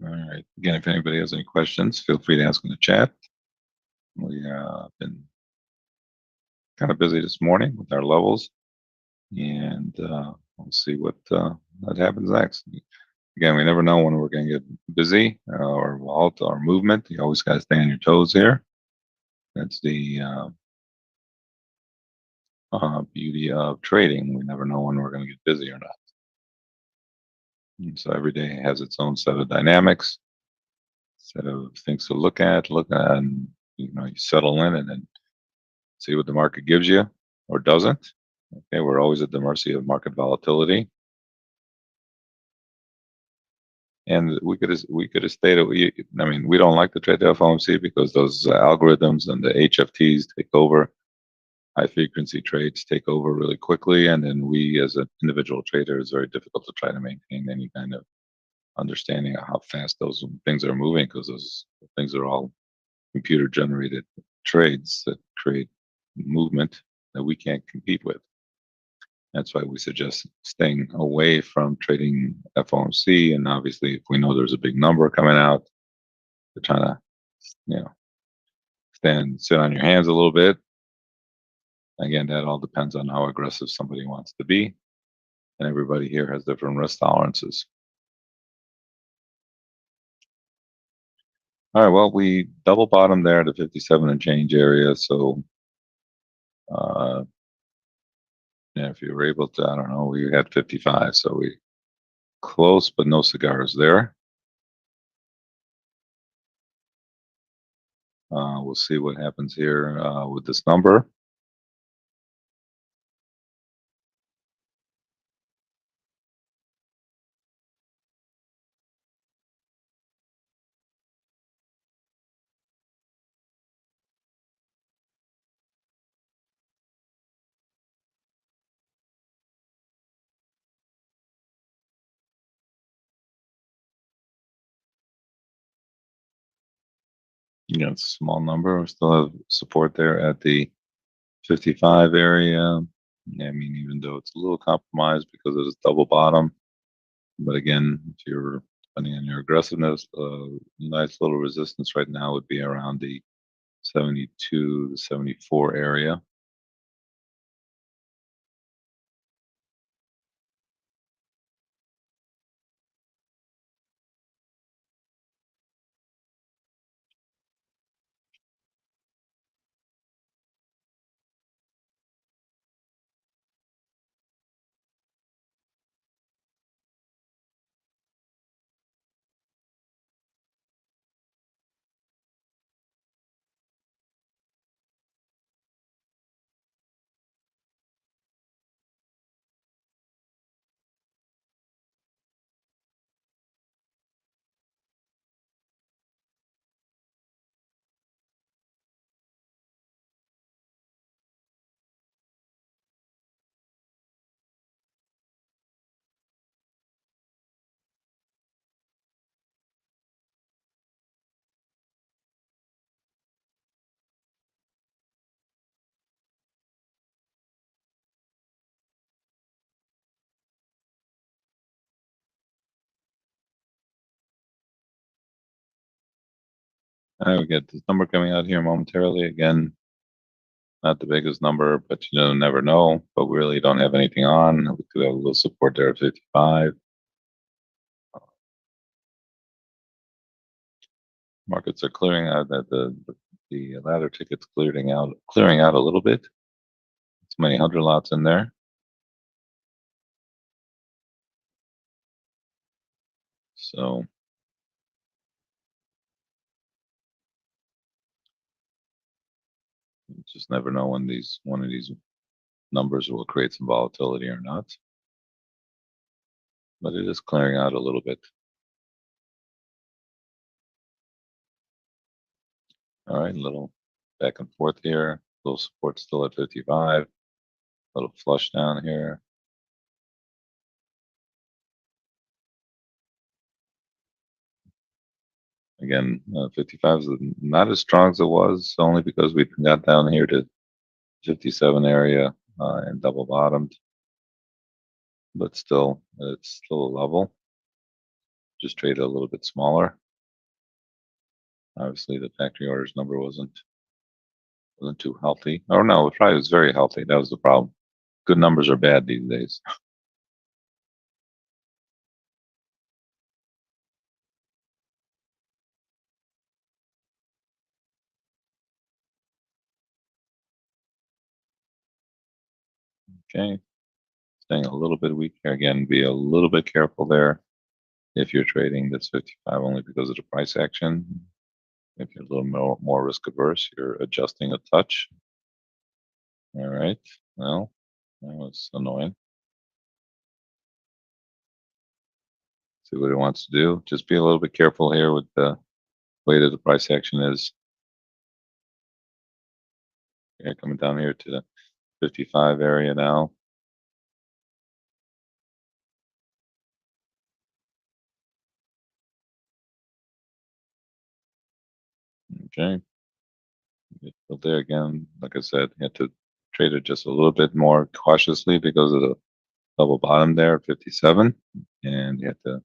All right. Again, if anybody has any questions, feel free to ask in the chat. We have been kind of busy this morning with our levels, and we'll see what happens next. Again, we never know when we're going to get busy or halt or movement. You always got to stay on your toes here. That's the beauty of trading. We never know when we're going to get busy or not. And so every day has its own set of dynamics, set of things to look at, and you settle in and then see what the market gives you or doesn't. Okay, we're always at the mercy of market volatility. And we could have stated, we don't like to trade the FOMC because those algorithms and the HFTs take over. High frequency trades take over really quickly, and then we, as an individual trader, is very difficult to try to maintain any kind of understanding of how fast those things are moving, because those things are all computer generated trades that create movement that we can't compete with. That's why we suggest staying away from trading FOMC. And obviously, if we know there's a big number coming out, we're trying to, sit on your hands a little bit. Again, that all depends on how aggressive somebody wants to be. And everybody here has different risk tolerances. All right, well, we double bottom there at the 57 and change area. So if you were able to, I don't know, we had 55. So we close, but no cigars there. We'll see what happens here with this number. It's a small number. We still have support there at the 55 area. Even though it's a little compromised because of this double bottom. But again, if you're depending on your aggressiveness, nice little resistance right now would be around the 72 to 74 area. All right, we get this number coming out here momentarily. Again, not the biggest number, but you never know. But we really don't have anything on. We could have a little support there at 55. Markets are clearing out. That the ladder tickets clearing out a little bit. It's many hundred lots in there. So you just never know when one of these numbers will create some volatility or not. But it is clearing out a little bit. All right, a little back and forth here. Little support still at 55. A little flush down here. Again, 55 is not as strong as it was, only because we got down here to 57 area and double bottomed. But still, it's still a level. Just traded a little bit smaller. Obviously, the factory orders number wasn't too healthy. Oh no, it probably was very healthy. That was the problem. Good numbers are bad these days. Okay, staying a little bit weak here again. Be a little bit careful there if you're trading this 55 only because of the price action. If you're a little more risk averse, you're adjusting a touch. All right. Well, that was annoying. See what it wants to do. Just be a little bit careful here with the way that the price action is. Yeah, coming down here to the 55 area now. Okay. So there again, like I said, you had to trade it just a little bit more cautiously because of the double bottom there at 57, and you had to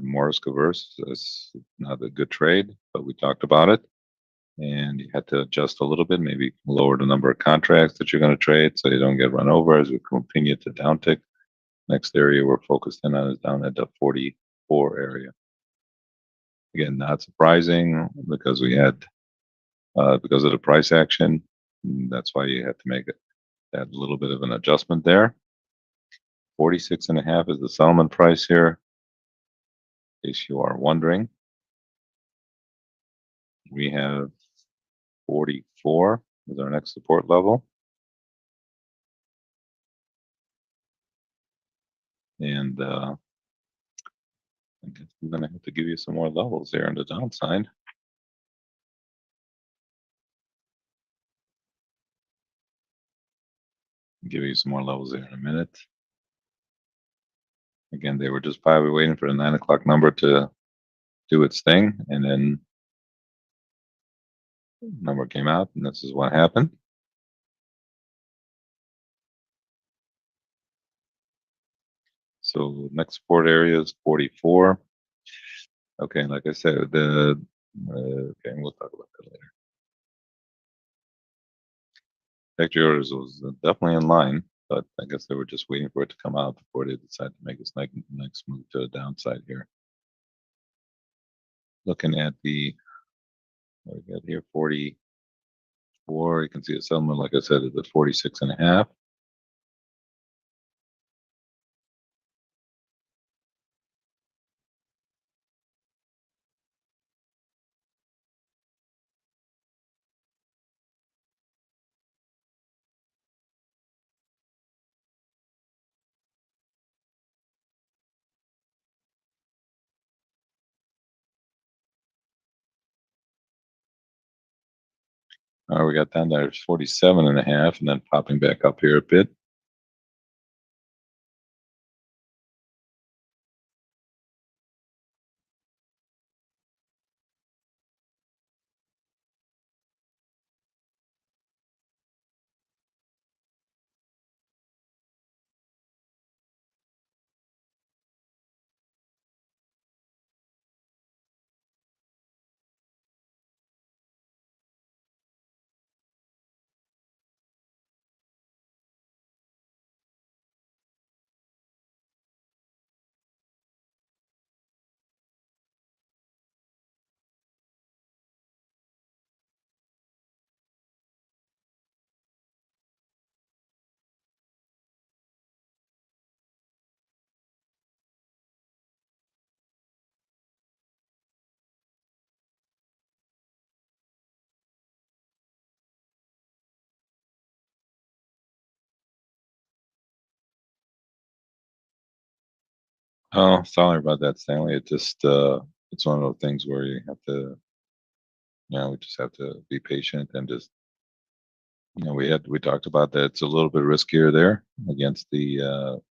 more risk averse. It's not a good trade, but we talked about it, and you had to adjust a little bit, maybe lower the number of contracts that you're going to trade so you don't get run over as we continue to downtick. Next area we're focused in on is down at the 44 area. Again, not surprising because we had because of the price action. That's why you had to make that little bit of an adjustment there. 46.5 is the settlement price here. In case you are wondering, we have 44 as our next support level. And I guess I'm going to have to give you some more levels there on the downside. Give you some more levels there in a minute. Again, they were just probably waiting for the 9 o'clock number to do its thing, and then number came out, and this is what happened. So next support area is 44. Okay, like I said, okay, we'll talk about that later. Factory orders was definitely in line, but I guess they were just waiting for it to come out before they decide to make this next move to the downside here. Looking at what we got here, 44. You can see the settlement, like I said, is at 46.5. We got down there 47.5, and then popping back up here a bit. Oh, sorry about that, Stanley. It just it's one of those things where you have to, we just have to be patient and just, we talked about that it's a little bit riskier there against the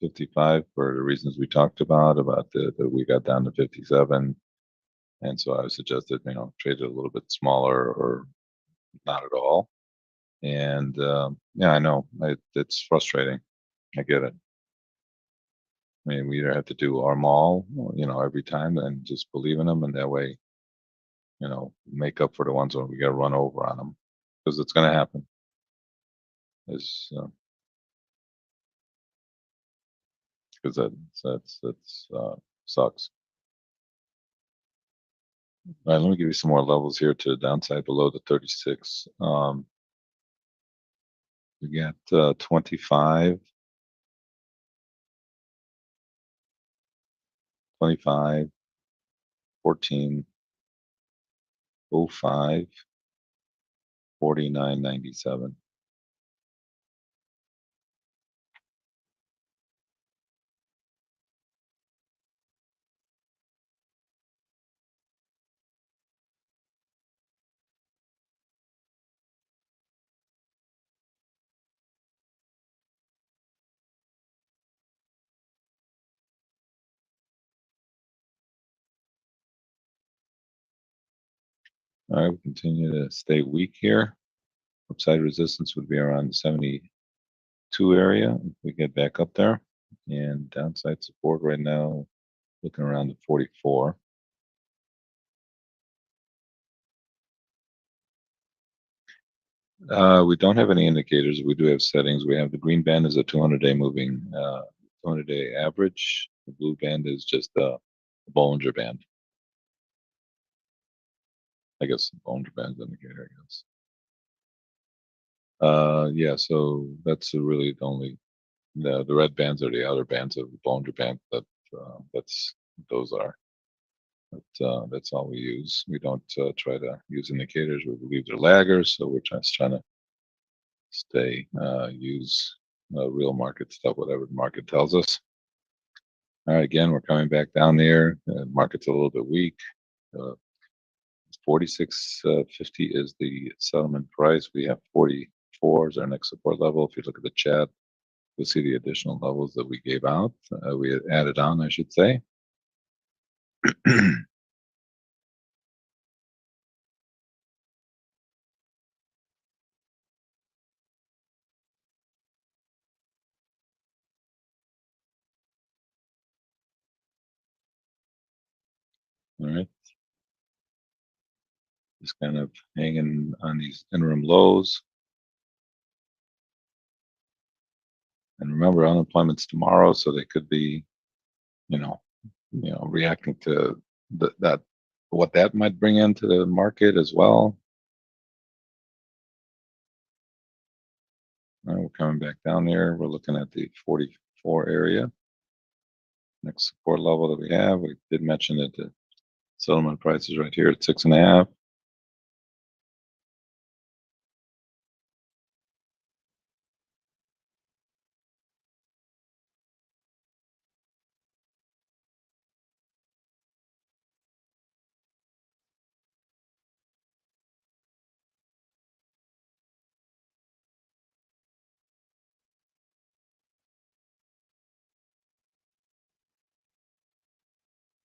55 for the reasons we talked about the we got down to 57, and so I suggested trade it a little bit smaller or not at all. And yeah, I know it's frustrating. I get it. I mean, we either have to do our mall, every time and just believe in them, and that way, make up for the ones when we get run over on them, because it's going to happen. Is because that's sucks. All right, let me give you some more levels here to the downside below the 36. We got 25, 25, 14, 05, 49.97. All right, we continue to stay weak here. Upside resistance would be around the 72 area if we get back up there. And downside support right now, looking around the 44. We don't have any indicators. We do have settings. We have the green band is a 200-day moving, 200-day average. The blue band is just a Bollinger Band. I guess Bollinger Band's indicator, I guess. Yeah, so that's really the only the red bands are the outer bands of the Bollinger Band that those are. But that's all we use. We don't try to use indicators. We believe they're laggers, so we're just trying to stay use real market stuff, whatever the market tells us. All right, again, we're coming back down there. The market's a little bit weak. 46.50 is the settlement price. We have 44 is our next support level. If you look at the chat, you'll see the additional levels that we gave out. We had added on, I should say. All right. Just kind of hanging on these interim lows. And remember, unemployment's tomorrow, so they could be, reacting to that what that might bring into the market as well. All right, we're coming back down there. We're looking at the 44 area. Next support level that we have, we did mention that the settlement price is right here at 6.5.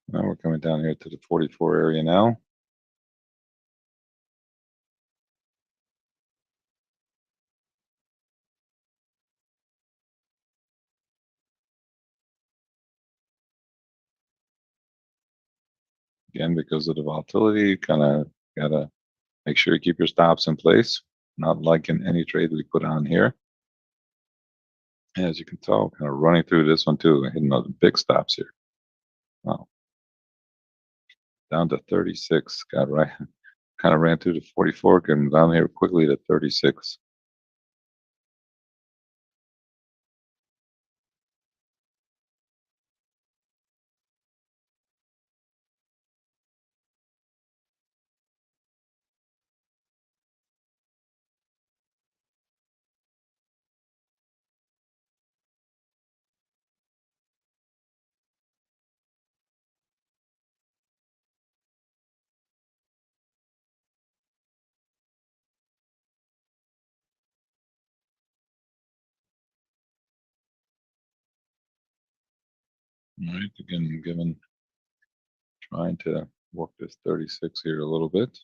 Now we're coming down here to the 44 area now. Again, because of the volatility, you kind of gotta make sure you keep your stops in place. Not like in any trade we put on here. As you can tell, kind of running through this one too, hitting those big stops here. Wow. Down to 36. Got right. Kind of ran through the 44, getting down here quickly to 36. All right, again, trying to work this 36 here a little bit.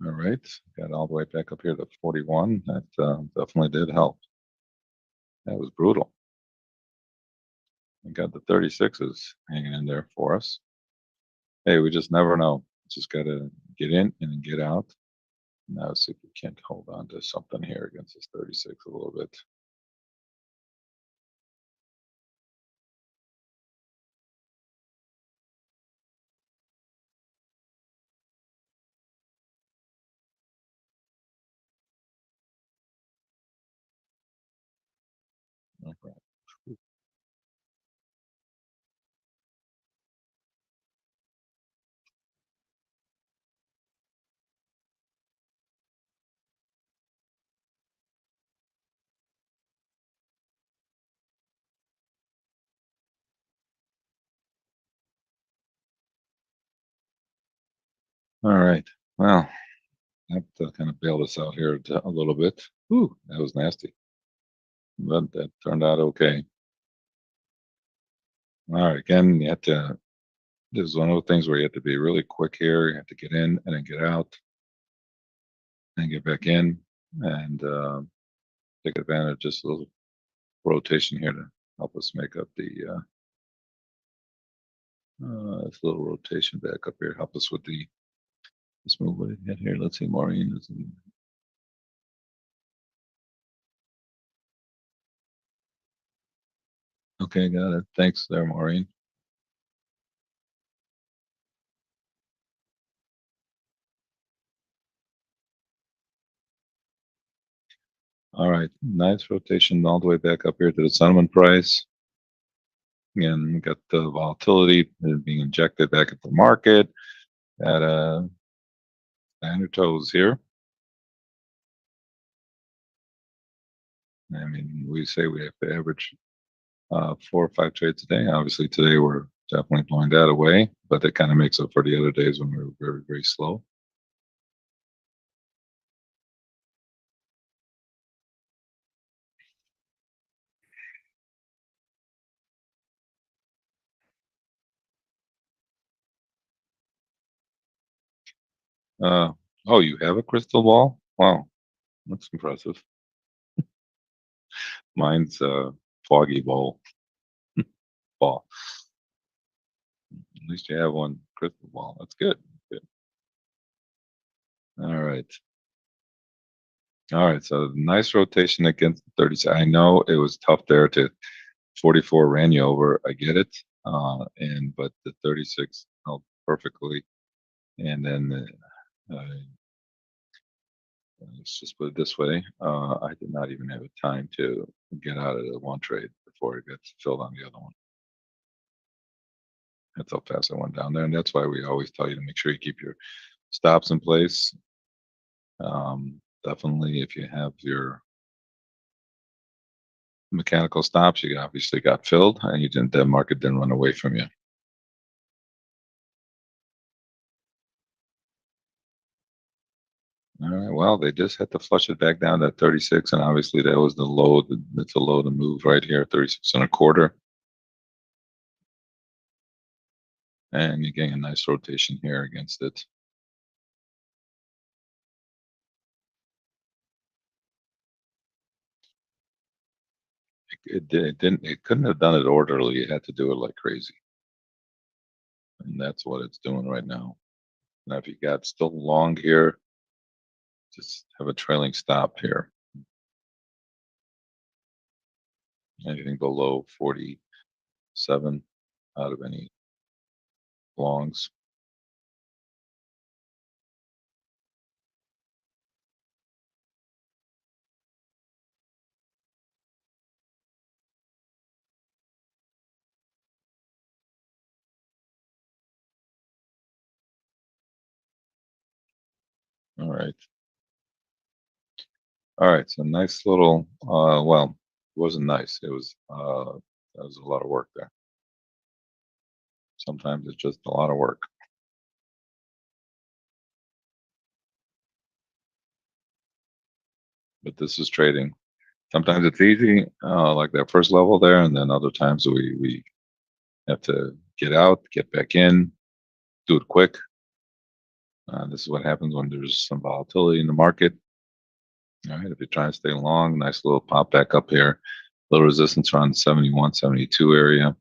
All right, got all the way back up here to 41. That definitely did help. That was brutal. We got the 36s hanging in there for us. Hey, we just never know. Just got to get in and then get out. Now see if we can't hold on to something here against this 36 a little bit. All right. All right. Well, I have to kind of bail this out here a little bit. Ooh, that was nasty, but that turned out okay. All right. Again, you have to. This is one of the things where you have to be really quick here. You have to get in and then get out and get back in and take advantage of just a little rotation here to help us make up this little rotation back up here. Help us with let's move what we got here. Let's see, Maureen. Okay, got it. Thanks there, Maureen. All right, nice rotation all the way back up here to the settlement price. Again, we got the volatility being injected back into the market at stand your toes here. I mean, we say we have to average 4 or 5 trades a day. Obviously, today we're definitely blowing that away, but that kind of makes up for the other days when we were very, very slow. Oh, you have a crystal ball? Wow, that's impressive. Mine's a foggy ball. At least you have one crystal ball. That's good. Good. All right. All right. So nice rotation against the 30. I know it was tough there to 44 ran you over. I get it. But the 36 held perfectly. And then let's just put it this way. I did not even have time to get out of the one trade before it gets filled on the other one. That's how fast I went down there. And that's why we always tell you to make sure you keep your stops in place. Definitely, if you have your mechanical stops, you obviously got filled, and you didn't. The market didn't run away from you. All right. Well, they just had to flush it back down to 36, and obviously that was the low. It's a low to move right here, 36 1/4, and you're getting a nice rotation here against it. It didn't. It couldn't have done it orderly. It had to do it like crazy, and that's what it's doing right now. Now, if you got still long here, just have a trailing stop here. Anything below 47 out of any longs. All right. All right. So nice little. Well, it wasn't nice. It was. That was a lot of work there. Sometimes it's just a lot of work. but this is trading. Sometimes it's easy, like that first level there, and then other times we have to get out, get back in, do it quick. This is what happens when there's some volatility in the market. All right, if you're trying to stay long, nice little pop back up here. Little resistance around the 71, 72 area.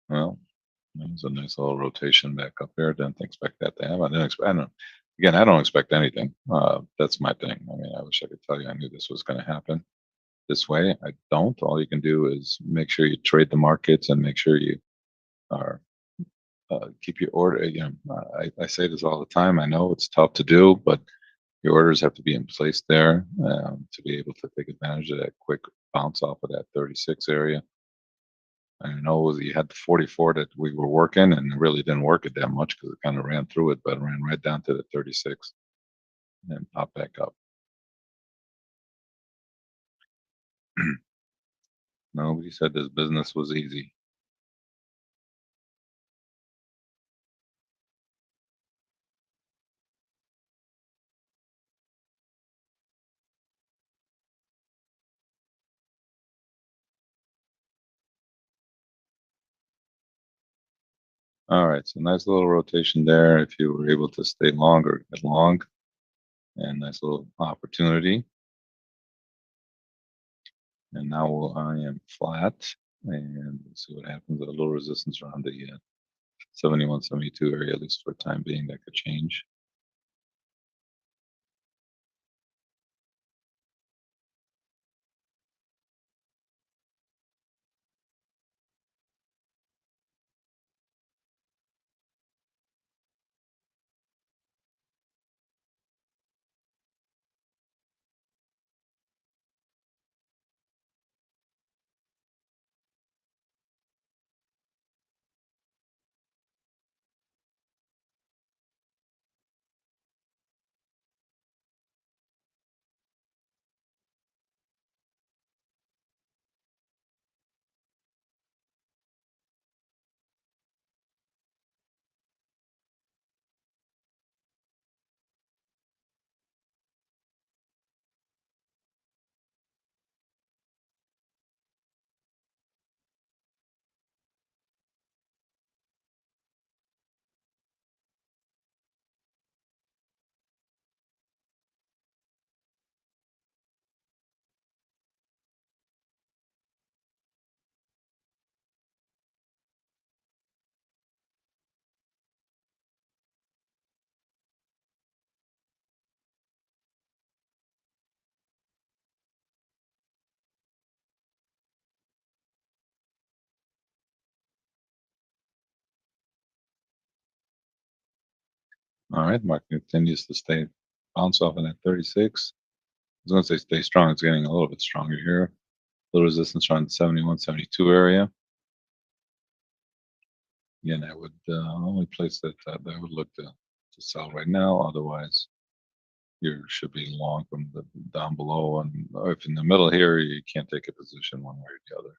Well, that was a nice little rotation back up there. Didn't expect that to happen. I didn't expect. I don't. Again, I don't expect anything. That's my thing. I mean, I wish I could tell you I knew this was going to happen this way. I don't. All you can do is make sure you trade the markets and make sure you are keep your order. You know, I say this all the time. I know it's tough to do, but your orders have to be in place there to be able to take advantage of that quick bounce off of that 36 area. I know you had the 44 that we were working and it really didn't work it that much because it kind of ran through it, but it ran right down to the 36 and popped back up. Nobody said this business was easy. All right, so nice little rotation there. If you were able to stay long or get long, and nice little opportunity. And now I am flat, and we'll see what happens. A little resistance around the 71, 72 area, at least for the time being. That could change. All right, market continues to stay bounce off in that 36. I was going to say stay strong. It's getting a little bit stronger here. Little resistance around the 71, 72 area. Again, I would only place that I would look to sell right now. Otherwise, you should be long from the down below. And if in the middle here, you can't take a position one way or the other.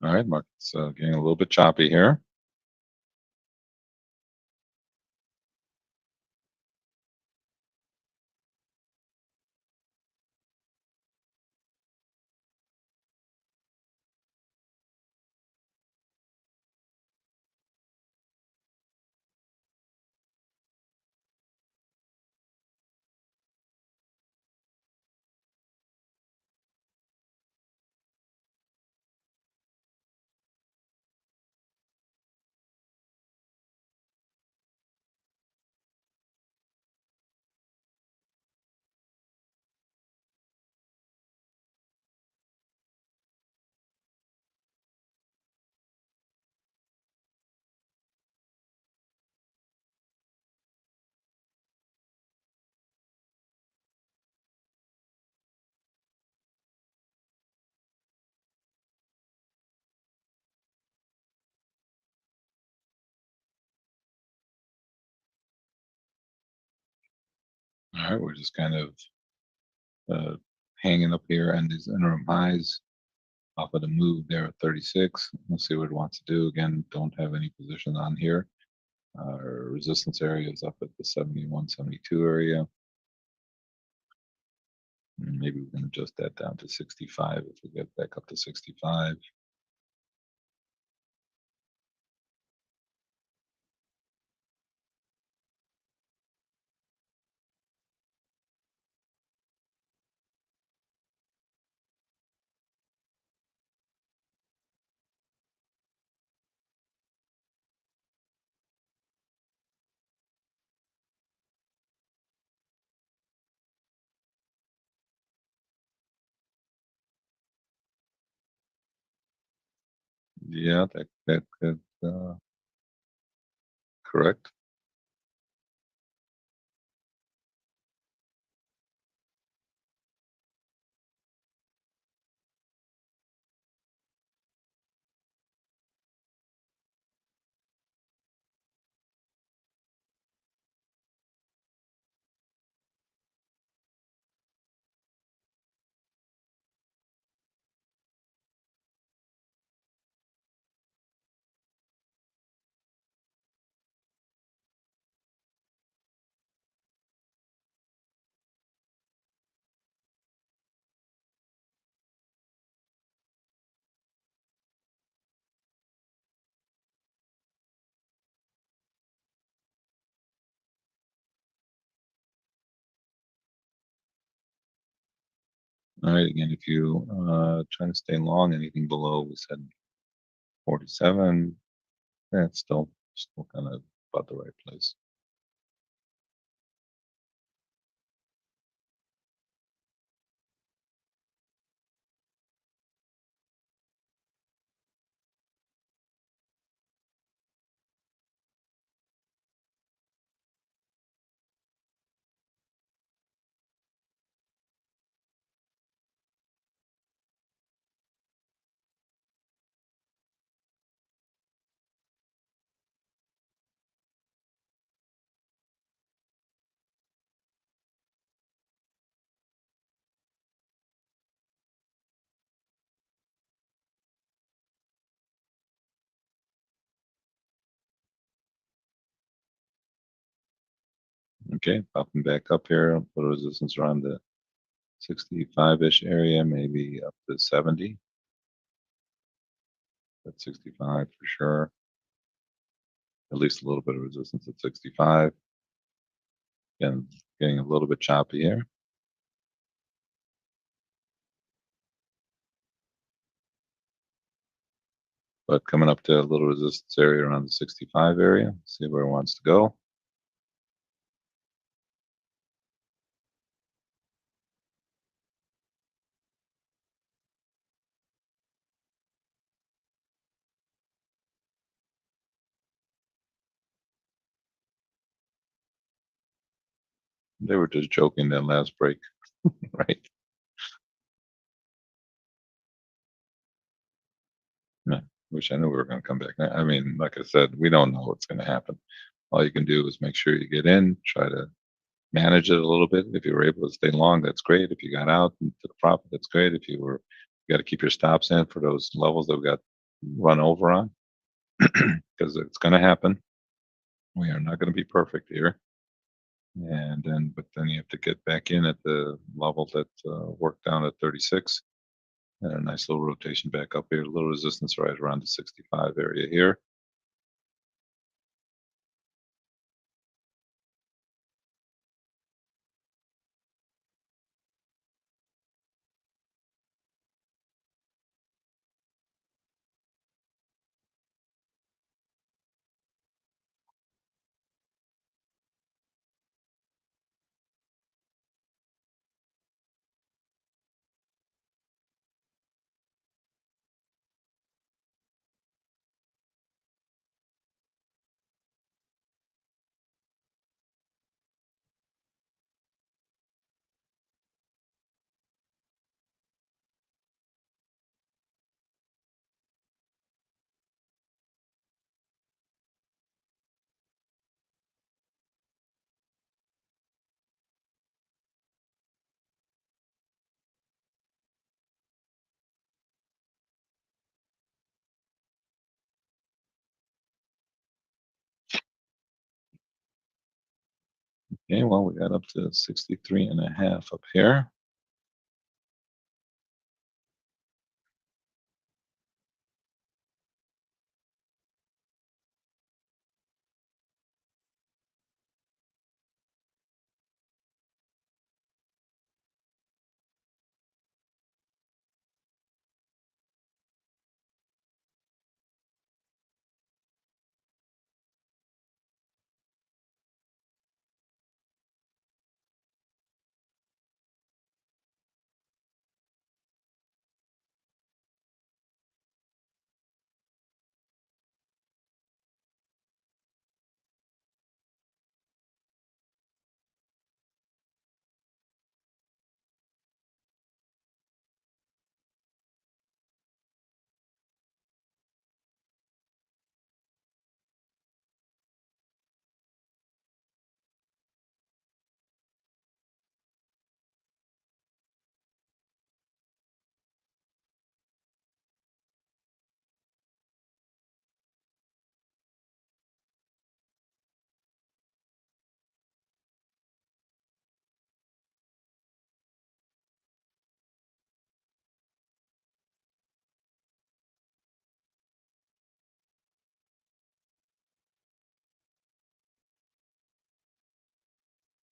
All right, market's getting a little bit choppy here. All right, we're just kind of hanging up here and these interim highs off of the move there at 36. We'll see what it wants to do. Again, don't have any position on here. Our resistance area is up at the 71, 72 area. And maybe we can adjust that down to 65 if we get back up to 65. Yeah, that could correct. All right, again, if you trying to stay long, anything below, we said 47, that's still kind of about the right place. Okay, popping back up here, put resistance around the 65-ish area, maybe up to 70. At 65 for sure. At least a little bit of resistance at 65. Again, getting a little bit choppy here. But coming up to a little resistance area around the 65 area, see where it wants to go. They were just joking that last break, right? Yeah, wish I knew we were going to come back. I mean, like I said, we don't know what's going to happen. All you can do is make sure you get in, try to manage it a little bit. If you were able to stay long, that's great. If you got out into the profit, that's great. If you got to keep your stops in for those levels that we got run over on because it's going to happen. We are not going to be perfect here. But then you have to get back in at the level that worked down at 36, and a nice little rotation back up here. A little resistance right around the 65 area here. Okay, well, we got up to 63 and a half up here.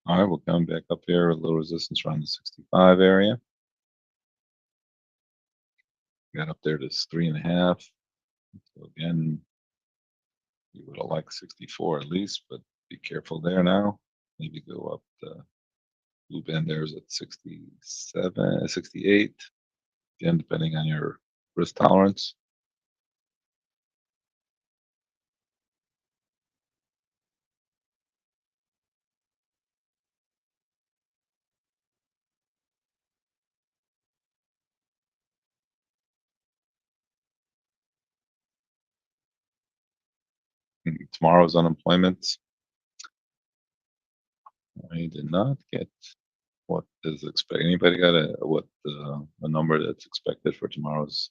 All right, we'll come back up here, a little resistance around the 65 area. Got up there to 3.5. So again, we would have liked 64 at least, but be careful there now. Maybe go up the blue band there is at 67, 68. Again, depending on your risk tolerance. Tomorrow's unemployment. I did not get what is expected. Anybody got a number that's expected for tomorrow's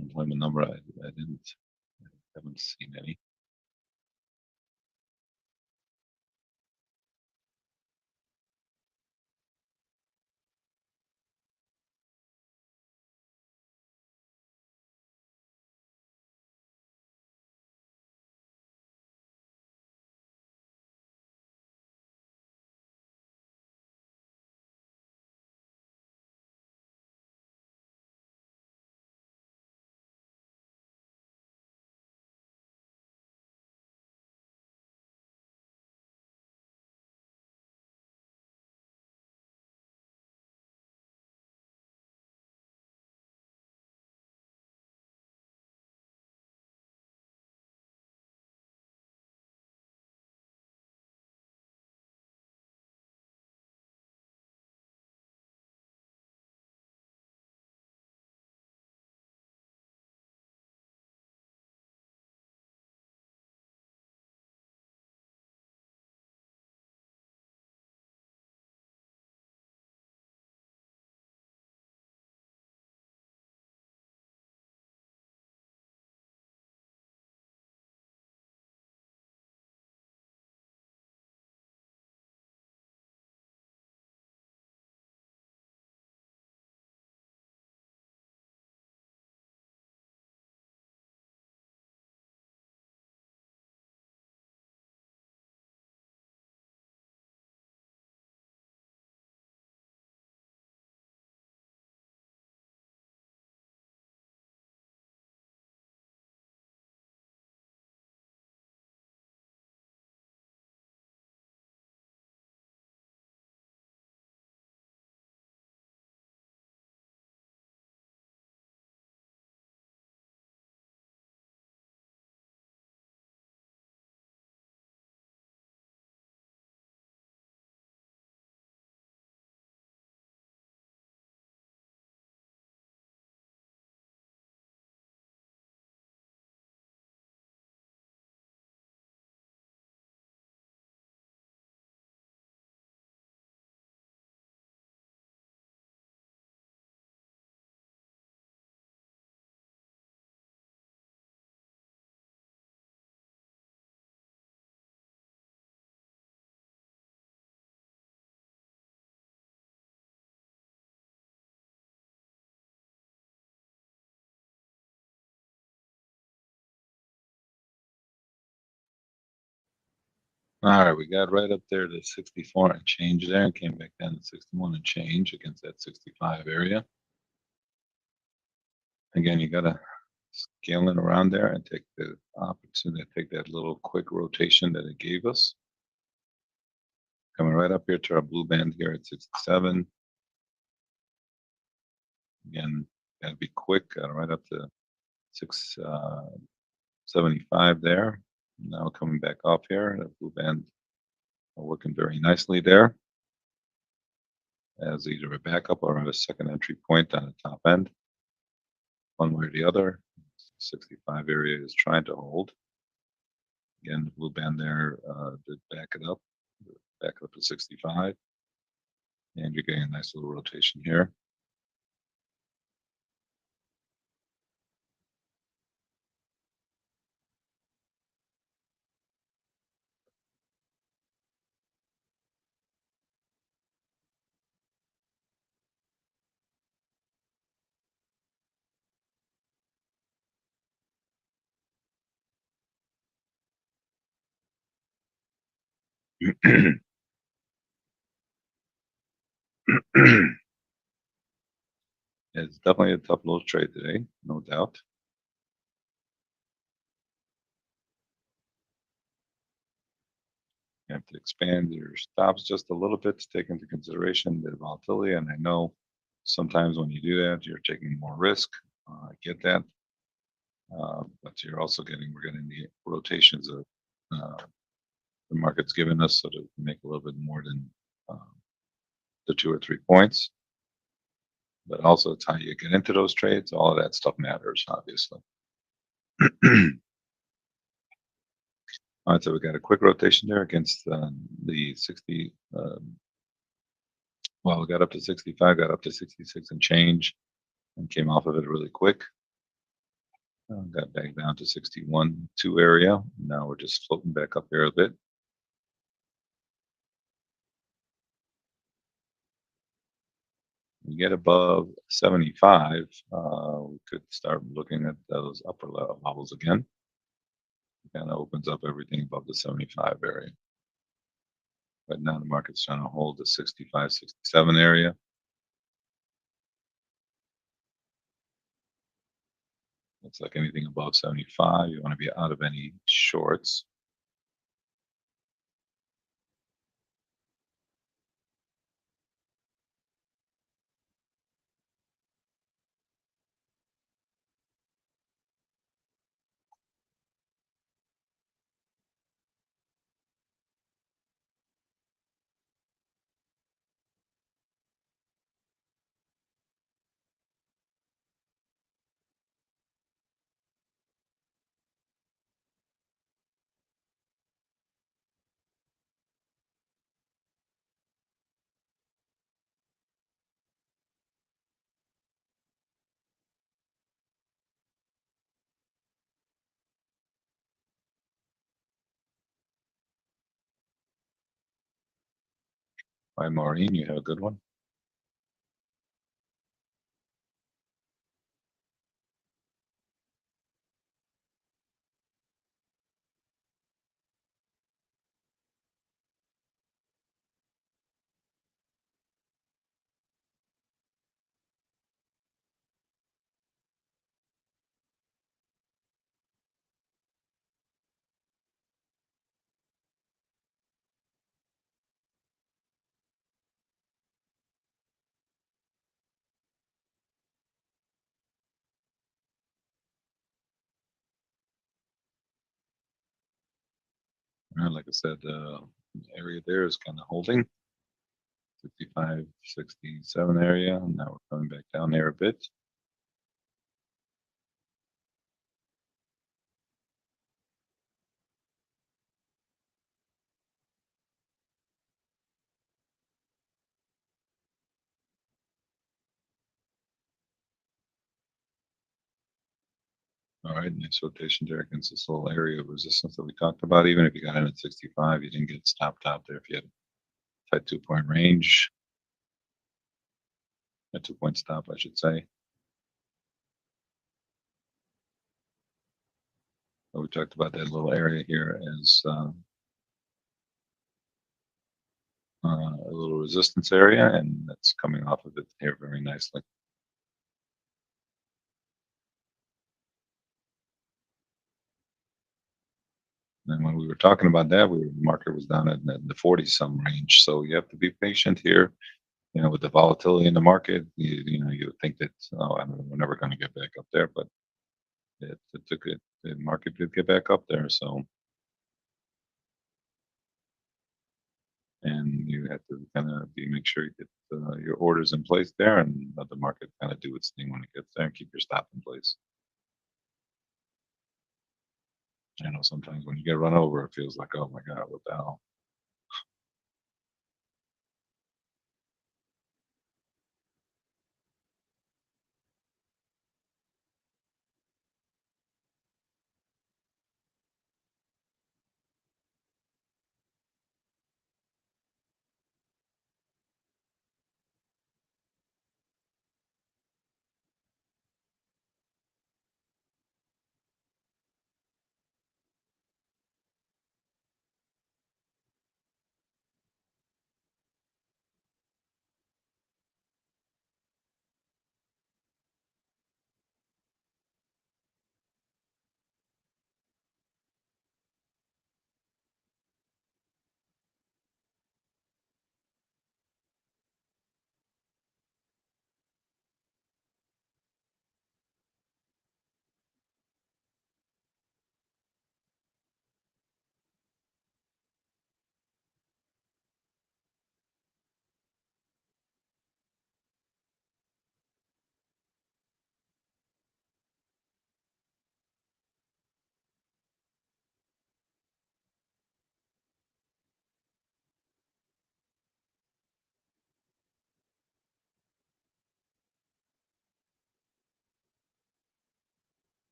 employment number? I didn't. I haven't seen any. All right, we got right up there to 64 and change there and came back down to 61 and change against that 65 area. Again, you got to scale it around there and take the opportunity to take that little quick rotation that it gave us. Coming right up here to our blue band here at 67. Again, got to be quick, right up to 675 there. Now coming back off here, the blue band working very nicely there as either a backup or a second entry point on the top end. One way or the other, 65 area is trying to hold. Again, the blue band there did back it up to 65. And you're getting a nice little rotation here. It's definitely a tough little trade today, no doubt. You have to expand your stops just a little bit to take into consideration the volatility. And I know sometimes when you do that, you're taking more risk. I get that. But we're getting the rotations of the market's given us so to make a little bit more than the 2 or 3 points. But also it's how you get into those trades. All of that stuff matters, obviously. All right, so we got a quick rotation there against the 60. Well, we got up to 65, got up to 66 and change, and came off of it really quick. Got back down to 61, 2 area. Now we're just floating back up here a bit. We get above 75, we could start looking at those upper levels again. Kind of opens up everything above the 75 area. Right now the market's trying to hold the 65, 67 area. Looks like anything above 75, you want to be out of any shorts. By Maureen, you have a good one. Like I said, the area there is kind of holding 65, 67 area. And now we're coming back down there a bit. All right, nice rotation there against this little area of resistance that we talked about. Even if you got in at 65, you didn't get stopped out there if you had a tight 2-point range. A 2-point stop, I should say. But we talked about that little area here as a little resistance area, and that's coming off of it here very nicely. And when we were talking about that, the market was down in the 40 some range. So you have to be patient here. With the volatility in the market, you would think that, oh, I mean, we're never going to get back up there, but it took it. The market did get back up there. So, and you have to kind of make sure you get your orders in place there, and let the market kind of do its thing when it gets there, and keep your stop in place. I know sometimes when you get run over, it feels like, oh my God, what the hell?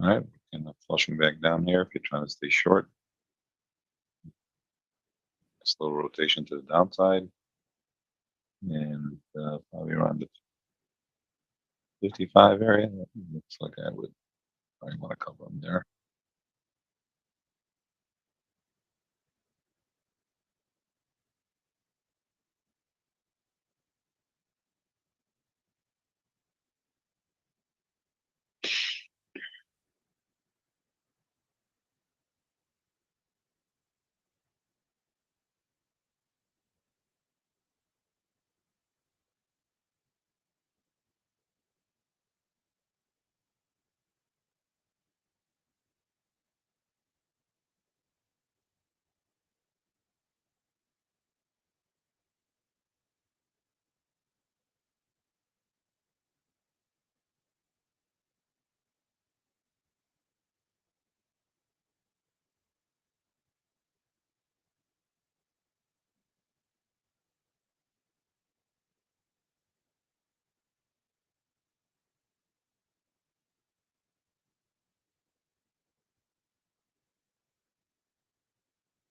All right, and flushing back down here if you're trying to stay short. A slow rotation to the downside, and probably around the 55 area. That looks like I would probably want to cover them there.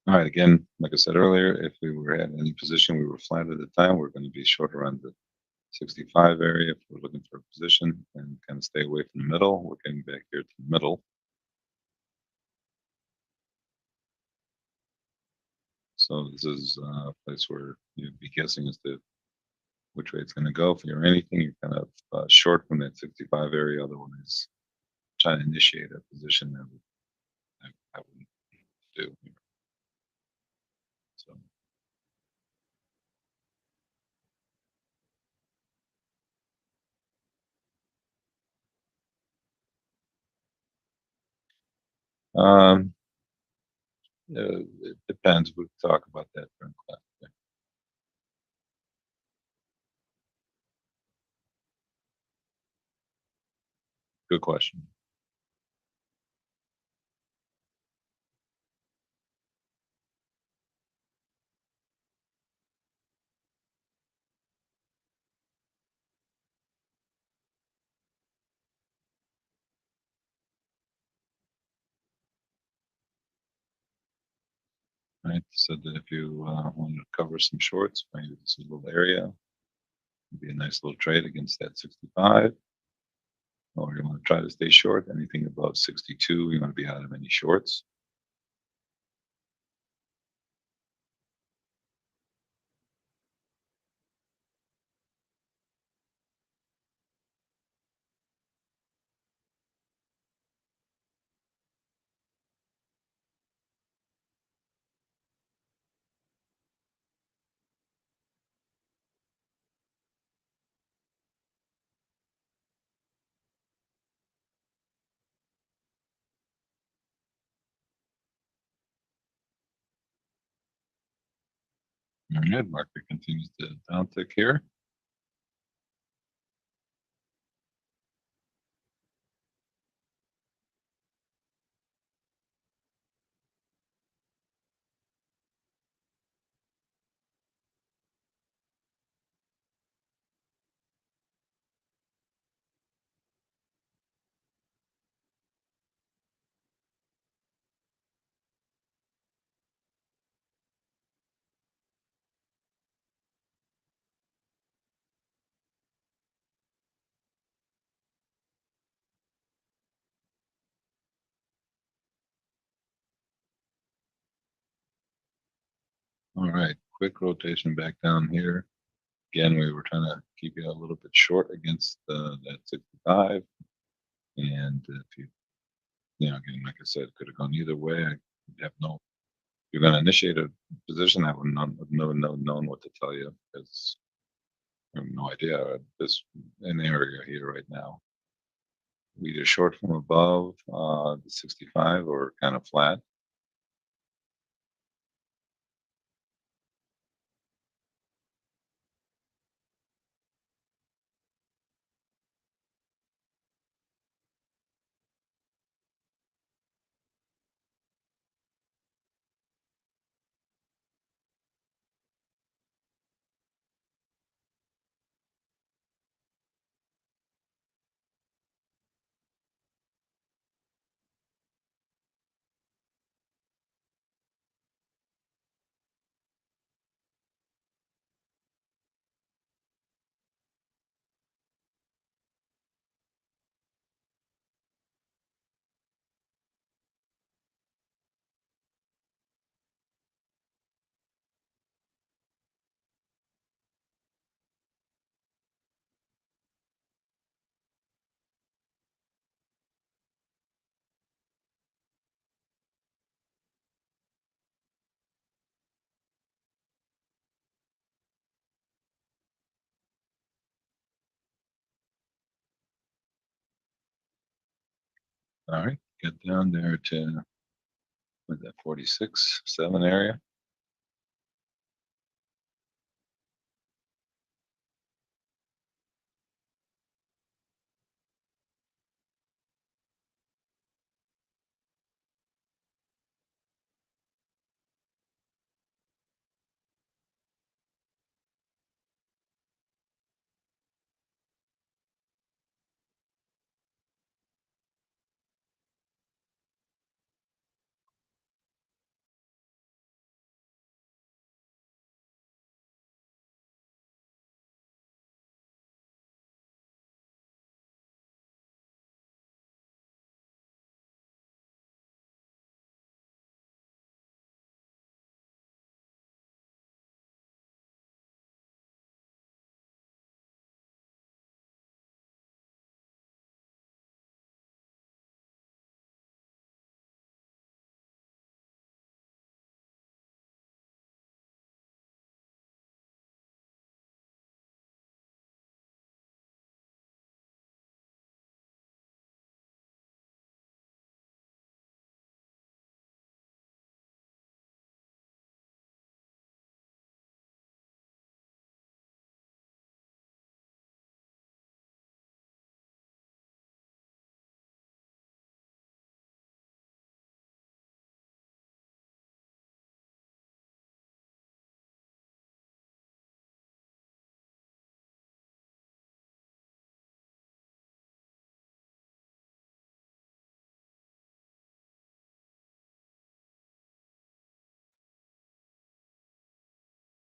All right, again, like I said earlier, if we were at any position, we were flat at the time, we're going to be short around the 65 area if we're looking for a position, and kind of stay away from the middle. We're getting back here to the middle. So this is a place where you'd be guessing as to which way it's going to go. If you're anything, you're kind of short from that 65 area. Otherwise, trying to initiate a position that I wouldn't do. So, um, it depends. We'll talk about that during class. Yeah. Good question. Right. So that if you want to cover some shorts, maybe this little area would be a nice little trade against that 65. or you want to try to stay short. Anything above 62, you want to be out of any shorts. All right, market continues to downtick here. All right, quick rotation back down here. Again, we were trying to keep you a little bit short against that 65. And if again, like I said, could have gone either way. I have no, you're going to initiate a position, I would not have known what to tell you because I have no idea. There's an area here right now. Either short from above the 65 or kind of flat. All right, get down there to with that 46.7 area.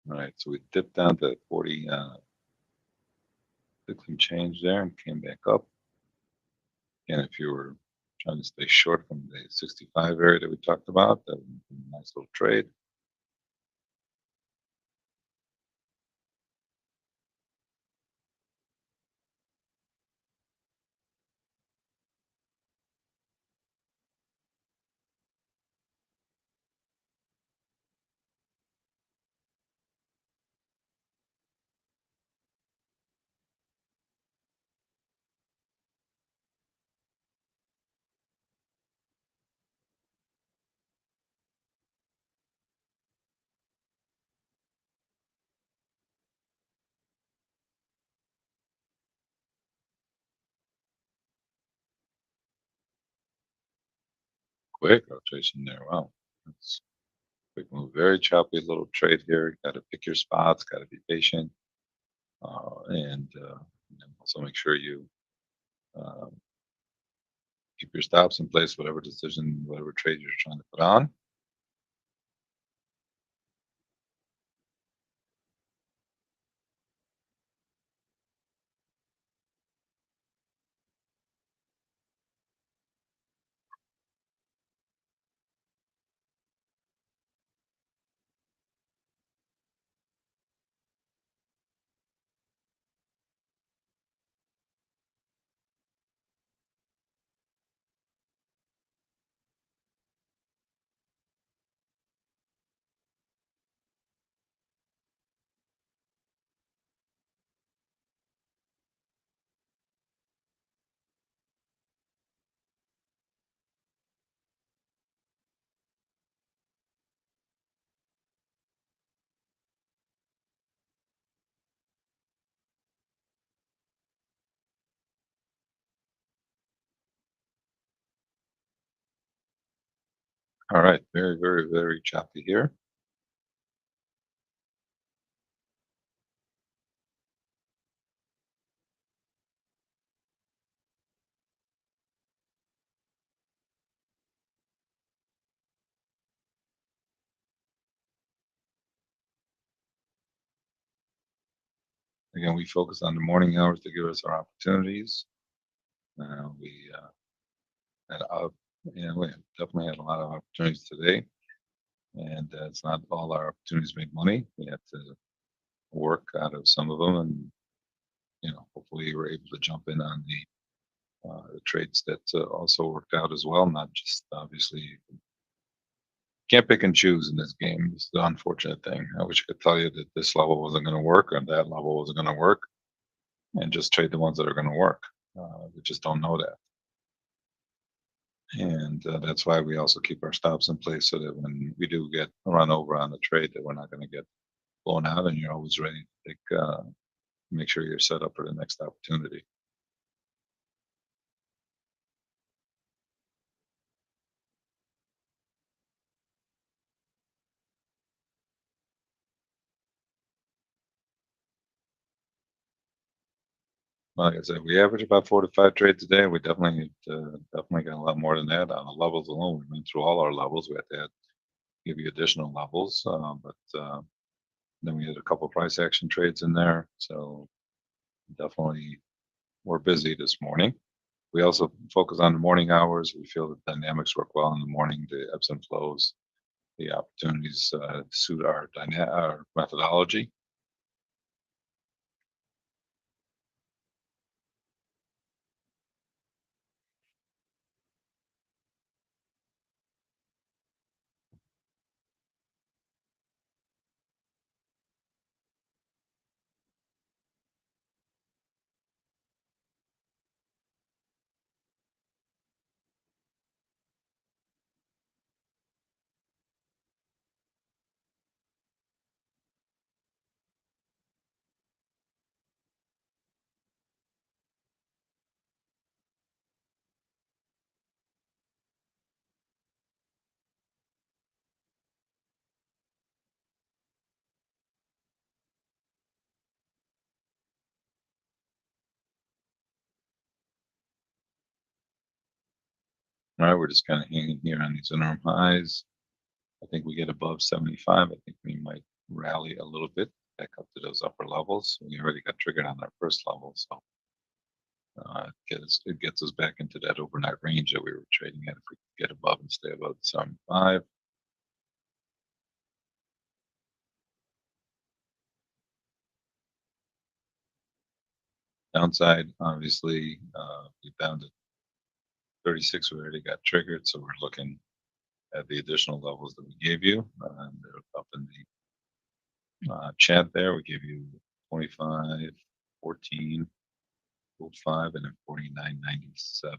All right, so we dipped down to 40, 6 and change there and came back up. And if you were trying to stay short from the 65 area that we talked about, that would be a nice little trade. Quick rotation there. Wow. That's quick move. Very choppy little trade here. Got to pick your spots, got to be patient. And also make sure you um, keep your stops in place, whatever decision, whatever trade you're trying to put on. All right. Very, very, very choppy here. Again, we focus on the morning hours to give us our opportunities. We had we definitely had a lot of opportunities today, and it's not all our opportunities make money. We have to work out of some of them, and hopefully we're able to jump in on the trades that also worked out as well. Not just obviously can't pick and choose in this game. It's the unfortunate thing. I wish I could tell you that this level wasn't going to work or that level wasn't going to work, and just trade the ones that are going to work. We just don't know that. And that's why we also keep our stops in place so that when we do get run over on the trade, that we're not going to get blown out, and you're always ready to make sure you're set up for the next opportunity. Like I said, we average about 4 to 5 trades a day. We definitely got a lot more than that on the levels alone. We went through all our levels. We had to give you additional levels, but then we had a couple price action trades in there. So definitely we're busy this morning. We also focus on the morning hours. We feel the dynamics work well in the morning, the ebbs and flows, the opportunities suit our methodology. All right, we're just kind of hanging here on these interim highs. I think we get above 75. I think we might rally a little bit back up to those upper levels. We already got triggered on our first level, so It gets us back into that overnight range that we were trading at if we get above and stay above the 75. Downside, obviously, we found at 36, we already got triggered, so we're looking at the additional levels that we gave you. They're up in the chat there. We gave you 25, 14, 5, and then 49.97.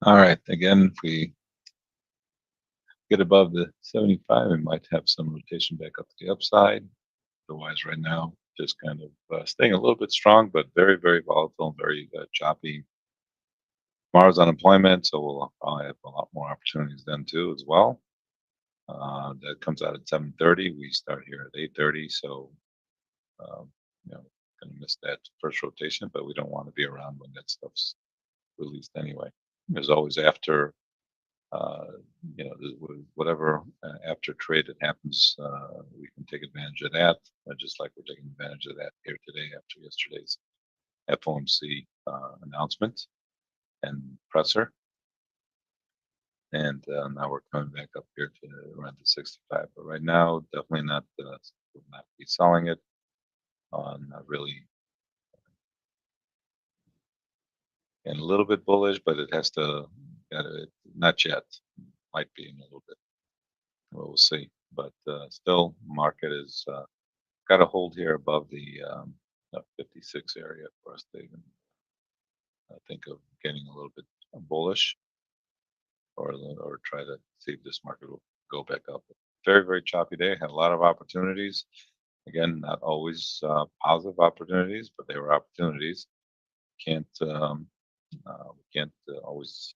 All right. Again, if we get above the 75, we might have some rotation back up to the upside. Otherwise, right now, just kind of staying a little bit strong, but very, very volatile and very choppy. Tomorrow's unemployment, so we'll probably have a lot more opportunities then too as well. That comes out at 7:30. We start here at 8:30, so um, gonna miss that first rotation, but we don't want to be around when that stuff's released anyway. There's always after uh, whatever after trade that happens, we can take advantage of that, just like we're taking advantage of that here today after yesterday's FOMC announcement and presser. And now we're coming back up here to around the 65. But right now, definitely would not be selling it. Not really, and a little bit bullish, but it has to, not yet. Might be in a little bit. We'll see. But still, market is got to hold here above the 56 area for us to even think of getting a little bit bullish, or try to see if this market will go back up. Very, very choppy day. Had a lot of opportunities. Again, not always positive opportunities, but they were opportunities. We can't always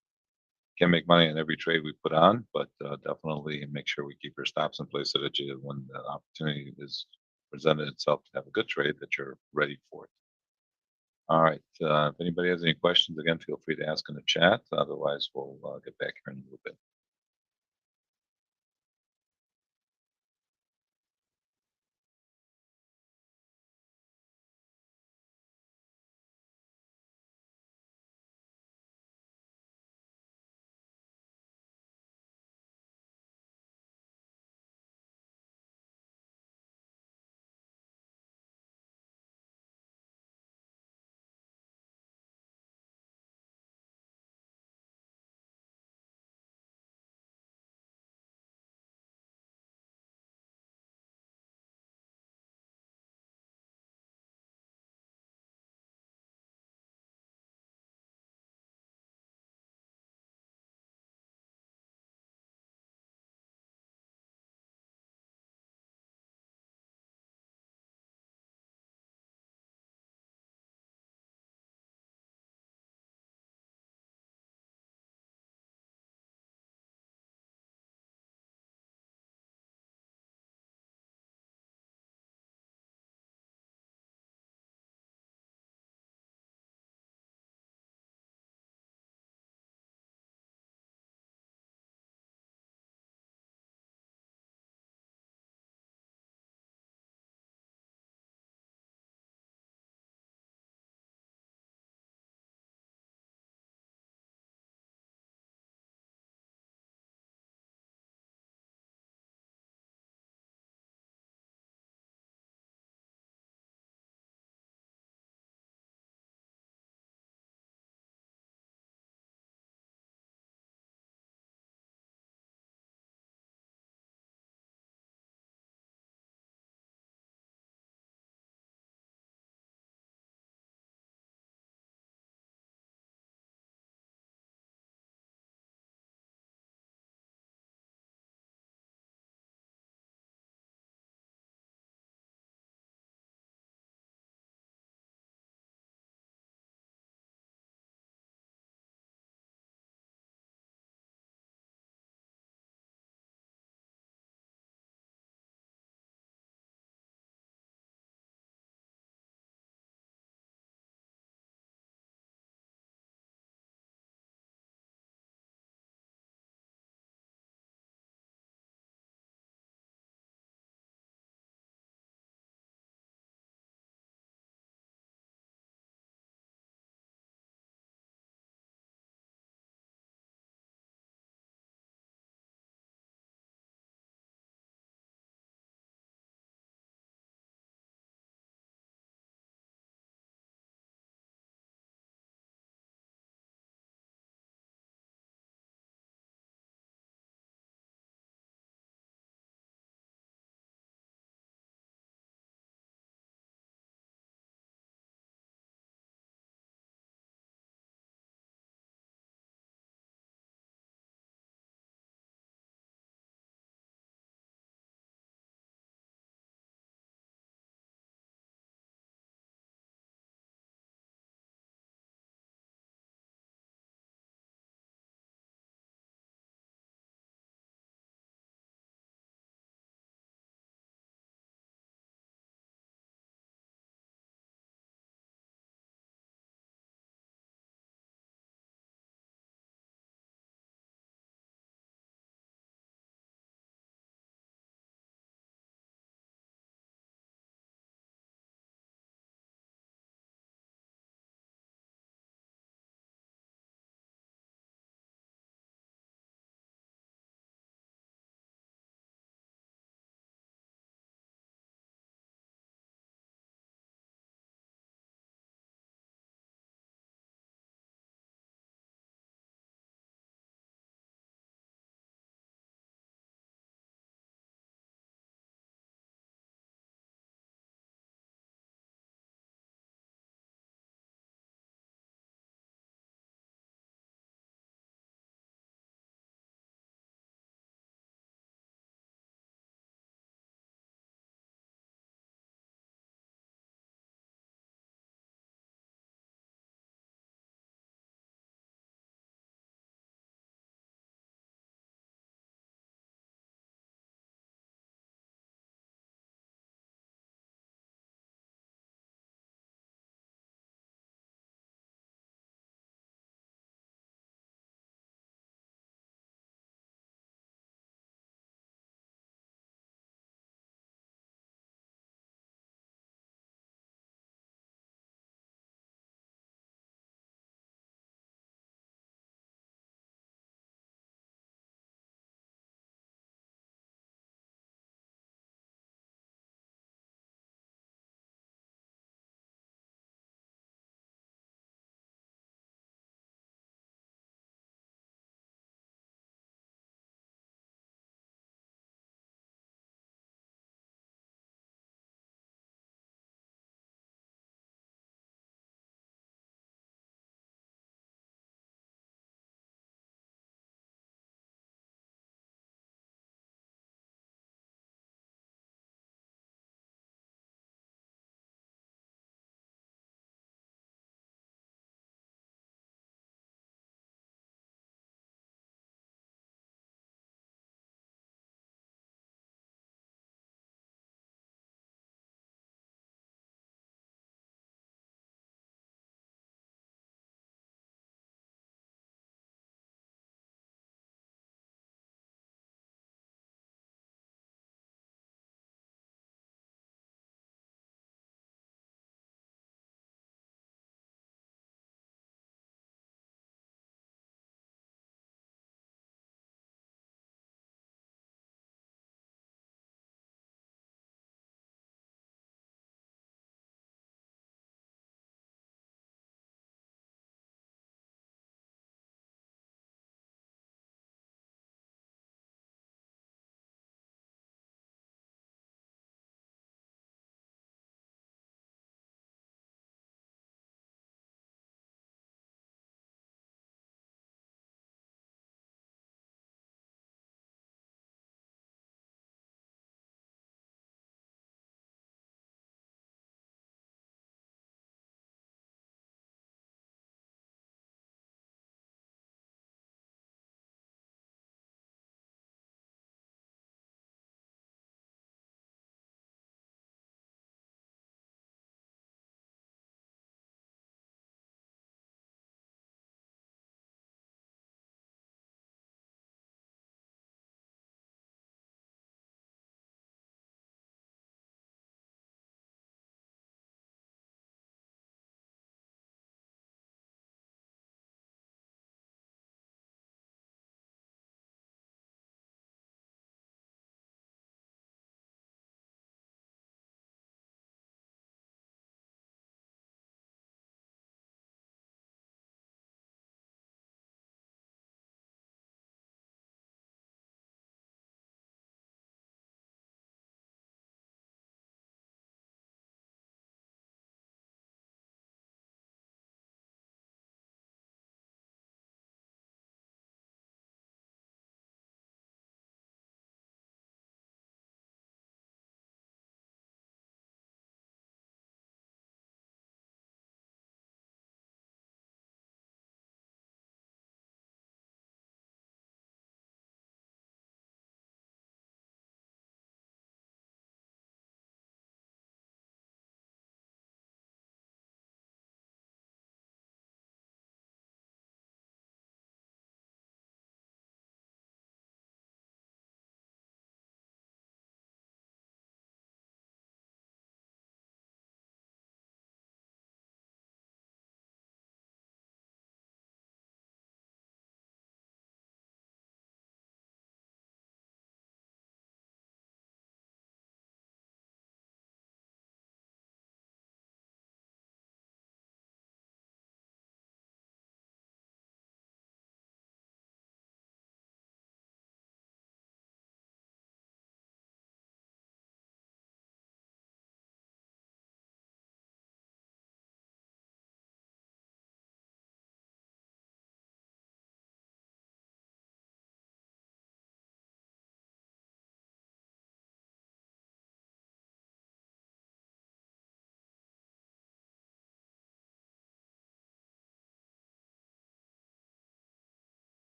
can make money on every trade we put on, but definitely make sure we keep your stops in place so that when the opportunity is presented itself to have a good trade, that you're ready for it. All right. If anybody has any questions, again, feel free to ask in the chat. Otherwise, we'll get back here in a little bit.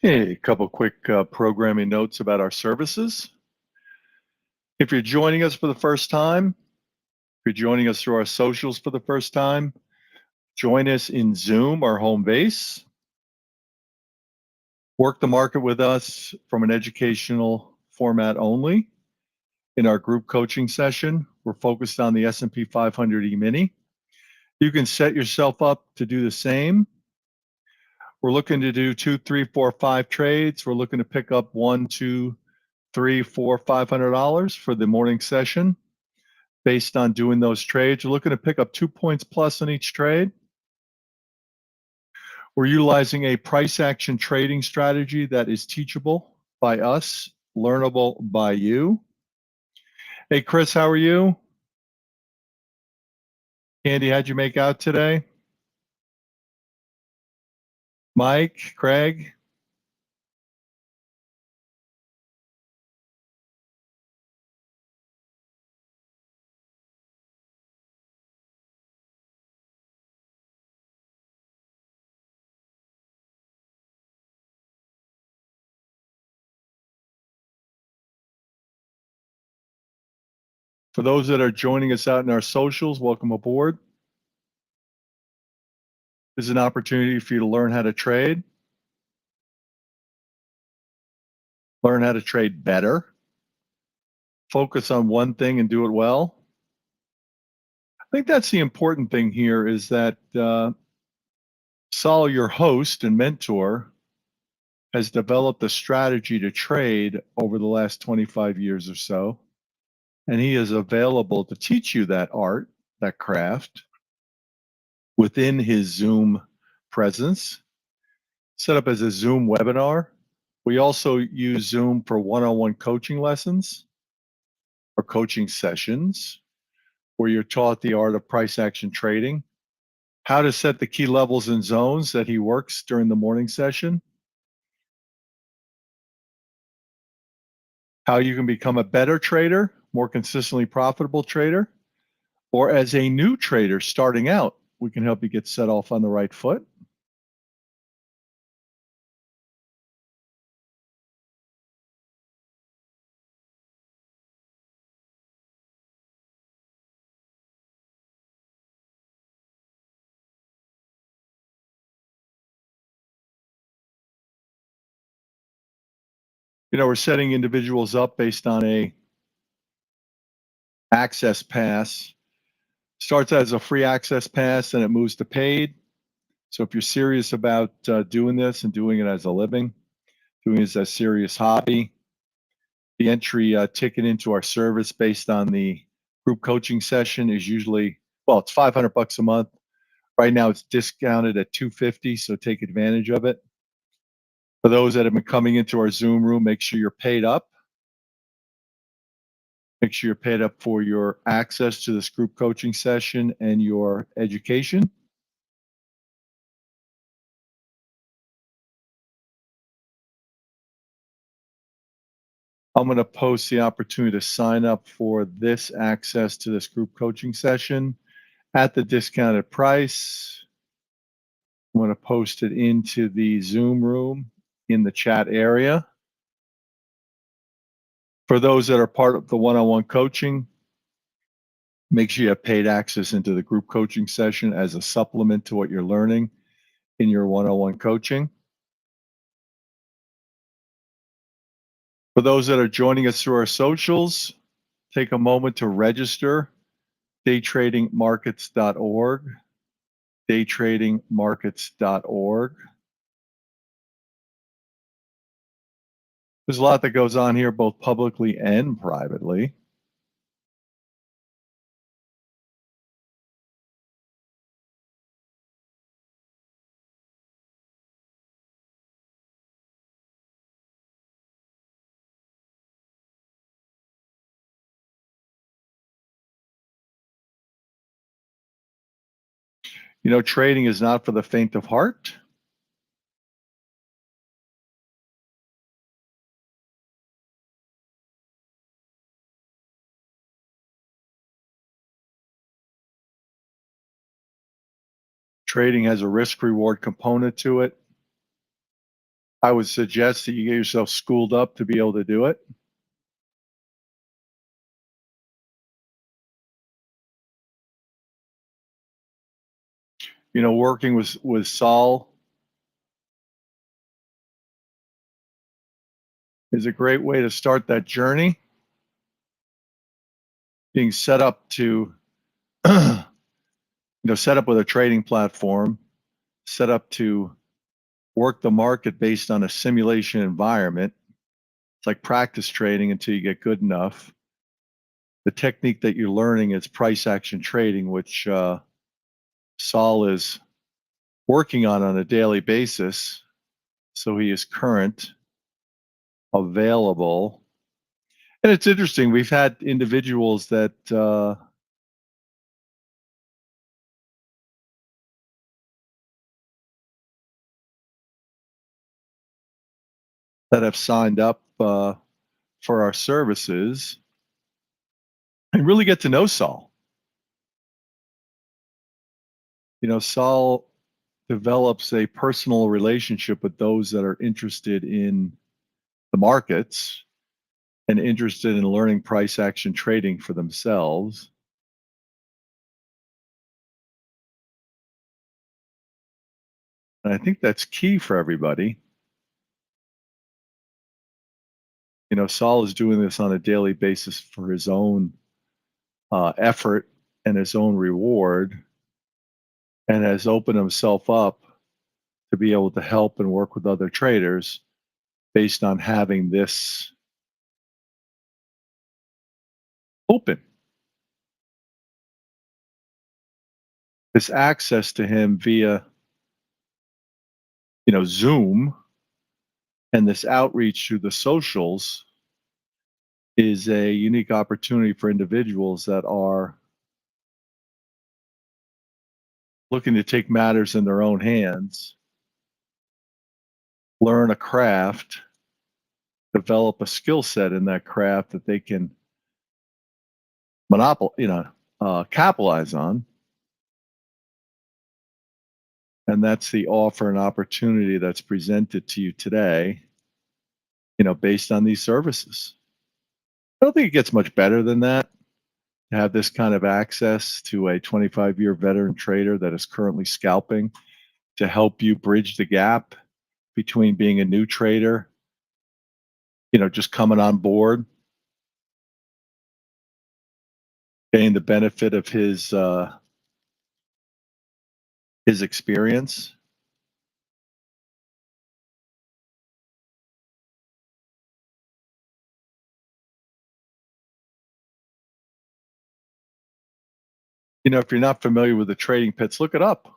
Hey, a couple quick programming notes about our services. If you're joining us for the first time, if you're joining us through our socials for the first time, join us in Zoom, our home base. Work the market with us from an educational format only. In our group coaching session, we're focused on the S&P 500 E-mini. You can set yourself up to do the same. We're looking to do 2, 3, 4, 5 trades. We're looking to pick up $1, 2, 3, 4, $500 for the morning session. Based on doing those trades, we're looking to pick up 2 points plus on each trade. We're utilizing a price action trading strategy that is teachable by us, learnable by you. Hey, Chris, how are you? Andy, how'd you make out today? Mike, Craig? For those that are joining us out in our socials, welcome aboard. This is an opportunity for you to learn how to trade, learn how to trade better, focus on one thing and do it well. I think that's the important thing here is that Saul, your host and mentor, has developed a strategy to trade over the last 25 years or so. And he is available to teach you that art, that craft, within his Zoom presence, set up as a Zoom webinar. We also use Zoom for one-on-one coaching lessons or coaching sessions where you're taught the art of price action trading, how to set the key levels and zones that he works during the morning session, how you can become a better trader, more consistently profitable trader, or as a new trader starting out, we can help you get set off on the right foot. You know, we're setting individuals up based on a access pass. Starts as a free access pass and it moves to paid. So if you're serious about doing this and doing it as a living, doing it as a serious hobby, the entry ticket into our service based on the group coaching session is usually, well, it's $500 a month. Right now it's discounted at $250, so take advantage of it. For those that have been coming into our Zoom room, make sure you're paid up. Make sure you're paid up for your access to this group coaching session and your education. I'm going to post the opportunity to sign up for this access to this group coaching session at the discounted price. I'm going to post it into the Zoom room in the chat area. For those that are part of the one-on-one coaching, make sure you have paid access into the group coaching session as a supplement to what you're learning in your one-on-one coaching. For those that are joining us through our socials, take a moment to register, daytradingmarkets.org, daytradingmarkets.org. There's a lot that goes on here, both publicly and privately. You know, trading is not for the faint of heart. Trading has a risk-reward component to it. I would suggest that you get yourself schooled up to be able to do it. Working with Saul is a great way to start that journey. Being set up to, set up with a trading platform, set up to work the market based on a simulation environment. It's like practice trading until you get good enough. The technique that you're learning is price action trading, which Saul is working on a daily basis. So he is current, available. And it's interesting. We've had individuals that have signed up for our services and really get to know Saul. Saul develops a personal relationship with those that are interested in the markets and interested in learning price action trading for themselves. And I think that's key for everybody. Saul is doing this on a daily basis for his own effort and his own reward, and has opened himself up to be able to help and work with other traders based on having this open. This access to him via, Zoom, and this outreach through the socials is a unique opportunity for individuals that are looking to take matters in their own hands, learn a craft, develop a skill set in that craft that they can capitalize on. And that's the offer and opportunity that's presented to you today, based on these services. I don't think it gets much better than that, to have this kind of access to a 25-year veteran trader that is currently scalping to help you bridge the gap between being a new trader, just coming on board, getting the benefit of his experience. If you're not familiar with the trading pits, look it up.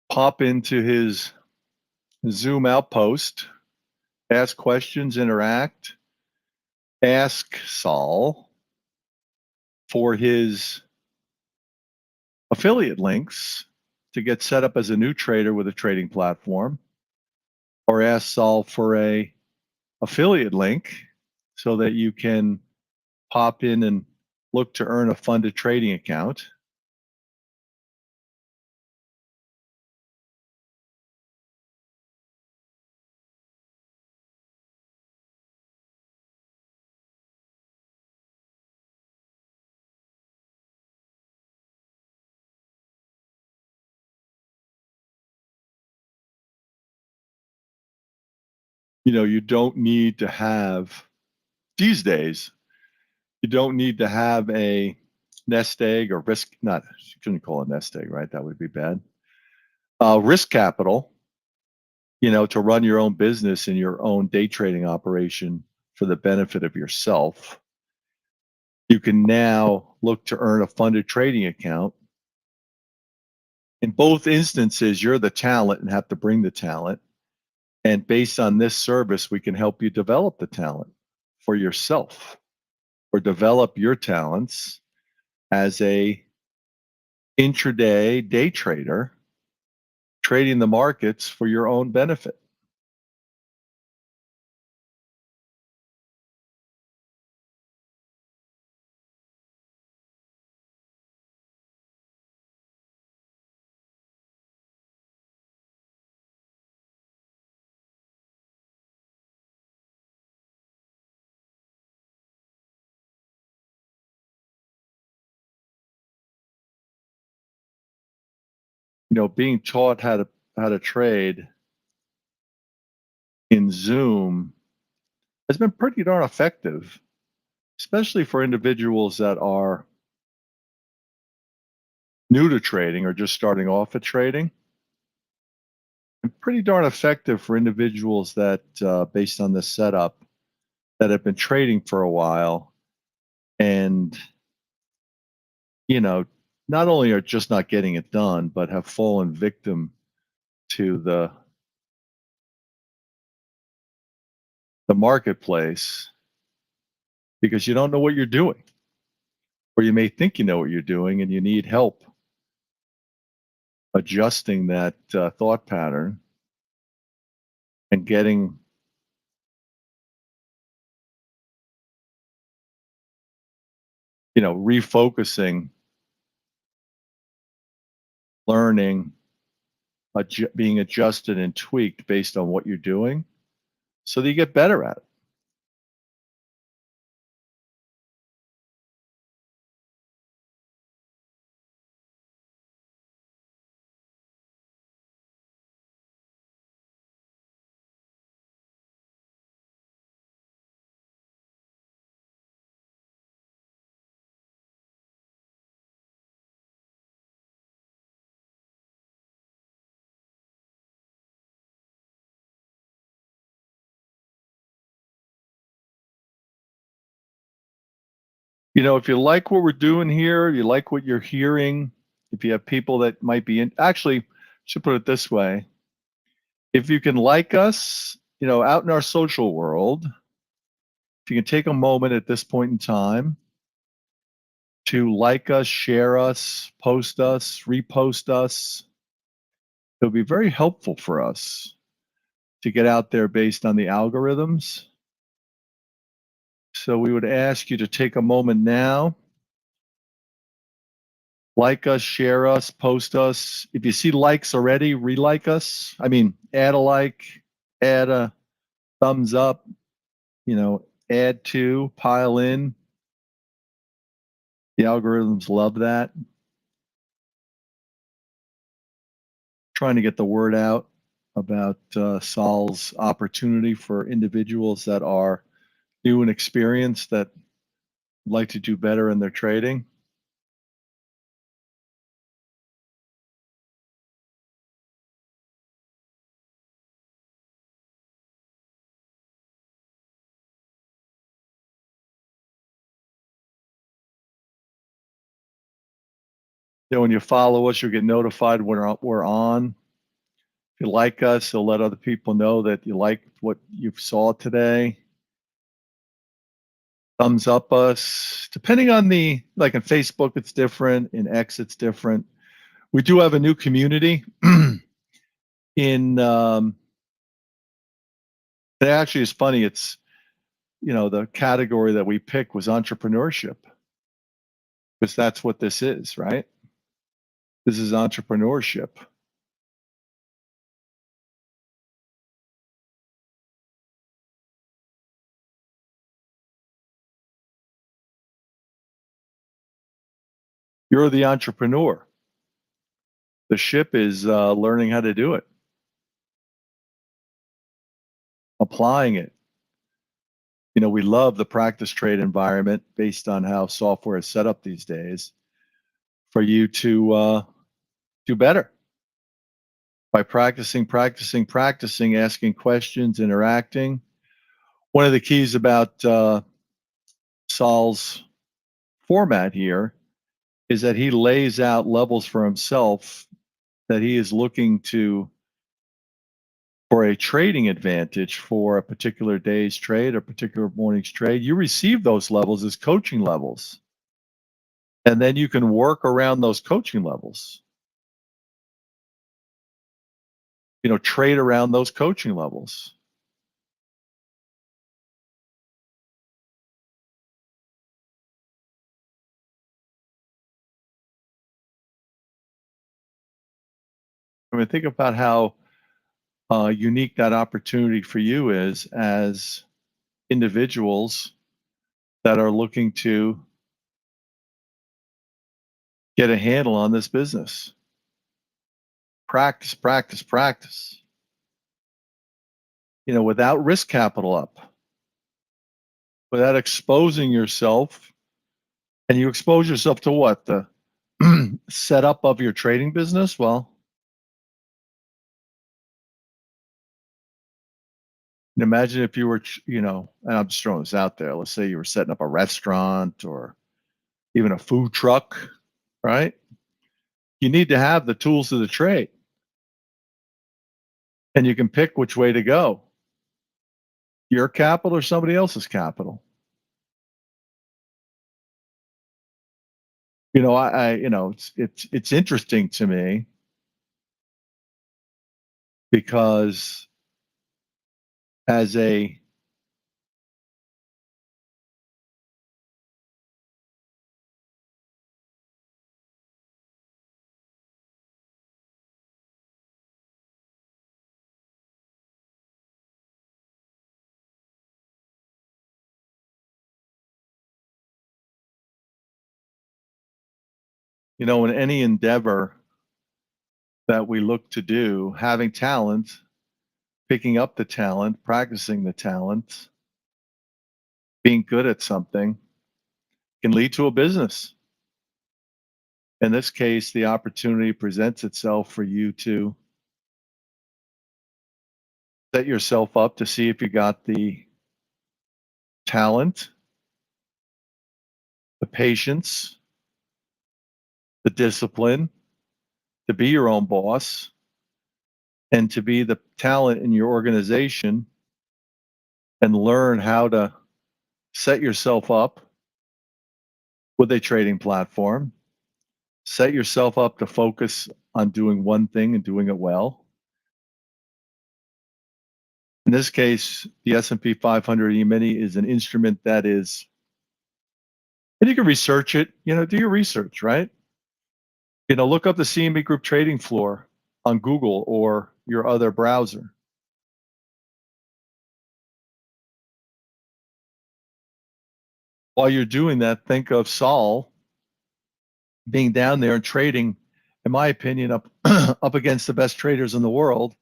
Pop into his Zoom outpost, ask questions, interact, ask Saul for his affiliate links to get set up as a new trader with a trading platform, or ask Saul for a affiliate link so that you can pop in and look to earn a funded trading account. You don't need to have, these days, you don't need to have a nest egg or risk, not, shouldn't call it a nest egg, right? That would be bad. Risk capital, to run your own business and your own day trading operation for the benefit of yourself. You can now look to earn a funded trading account. In both instances, you're the talent and have to bring the talent. And based on this service, we can help you develop the talent for yourself, or develop your talents as a intraday day trader trading the markets for your own benefit. Being taught how to trade in Zoom has been pretty darn effective, especially for individuals that are new to trading or just starting off at trading. And pretty darn effective for individuals that, based on this setup, that have been trading for a while and, not only are just not getting it done, but have fallen victim to the marketplace because you don't know what you're doing, or you may think you know what you're doing and you need help adjusting that thought pattern and getting refocusing, learning, being adjusted and tweaked based on what you're doing so that you get better at it. If you like what we're doing here, you like what you're hearing, if you have people that might be actually, should put it this way. If you can like us, out in our social world, if you can take a moment at this point in time to like us, share us, post us, repost us, it'll be very helpful for us to get out there based on the algorithms. So we would ask you to take a moment now, like us, share us, post us. If you see likes already, re-like us. I mean, add a like, add a thumbs up, add to, pile in. The algorithms love that. Trying to get the word out about Sol's opportunity for individuals that are new and experienced that like to do better in their trading. When you follow us, you'll get notified when we're on. If you like us, it'll let other people know that you like what you saw today. Thumbs up us. Depending on like in Facebook, it's different. In X, it's different. We do have a new community in, it actually is funny. It's, the category that we picked was entrepreneurship, because that's what this is, right? This is entrepreneurship. You're the entrepreneur. The ship is learning how to do it, applying it. We love the practice trade environment based on how software is set up these days for you to do better by practicing, asking questions, interacting. One of the keys about Sol's format here is that he lays out levels for himself that he is looking for a trading advantage for a particular day's trade or particular morning's trade. You receive those levels as coaching levels, and then you can work around those coaching levels. trade around those coaching levels. I mean, think about how unique that opportunity for you is as individuals that are looking to get a handle on this business. Practice, practice, practice. Without risk capital up, without exposing yourself, and you expose yourself to what? The setup of your trading business? Well, imagine if you were, and I'm just throwing this out there. Let's say you were setting up a restaurant or even a food truck, right? You need to have the tools of the trade. And you can pick which way to go. Your capital or somebody else's capital. It's interesting to me because as a in any endeavor that we look to do, having talent, picking up the talent, practicing the talent, being good at something can lead to a business. In this case, the opportunity presents itself for you to set yourself up to see if you got the talent, the patience, the discipline to be your own boss and to be the talent in your organization and learn how to set yourself up with a trading platform, set yourself up to focus on doing one thing and doing it well. In this case, the S&P 500 E-mini is an instrument that is, and you can research it, do your research, right? Look up the CME Group trading floor on Google or your other browser. While you're doing that, think of Saul being down there and trading, in my opinion, up up against the best traders in the world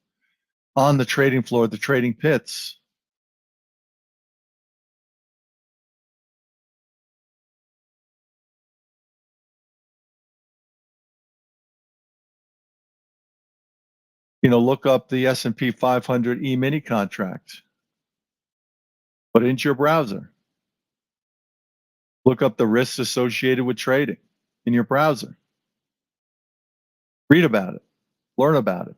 on the trading floor, the trading pits. Look up the S&P 500 E-mini contract. Put it into your browser. Look up the risks associated with trading in your browser. Read about it. Learn about it.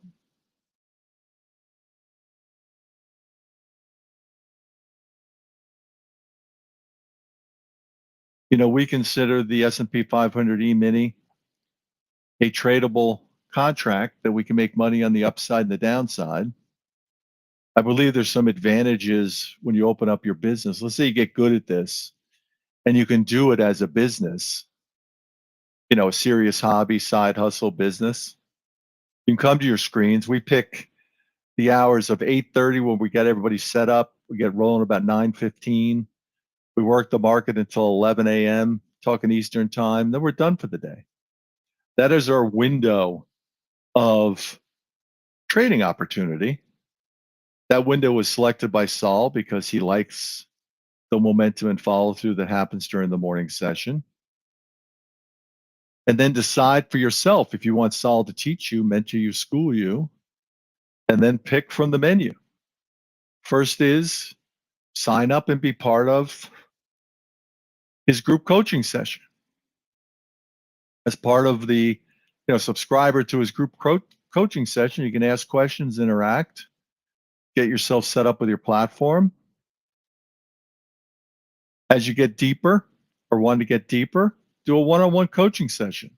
We consider the S&P 500 E-mini a tradable contract that we can make money on the upside and the downside. I believe there's some advantages when you open up your business. Let's say you get good at this and you can do it as a business, a serious hobby, side hustle business. You can come to your screens. We pick the hours of 8:30 when we get everybody set up. We get rolling about 9:15. We work the market until 11 a.m., talking Eastern time. Then we're done for the day. That is our window of trading opportunity. That window was selected by Saul because he likes the momentum and follow through that happens during the morning session. And then decide for yourself if you want Saul to teach you, mentor you, school you, and then pick from the menu. First is sign up and be part of his group coaching session. As part of the subscriber to his group coaching session, you can ask questions, interact, get yourself set up with your platform. As you get deeper or want to get deeper, do a one-on-one coaching session.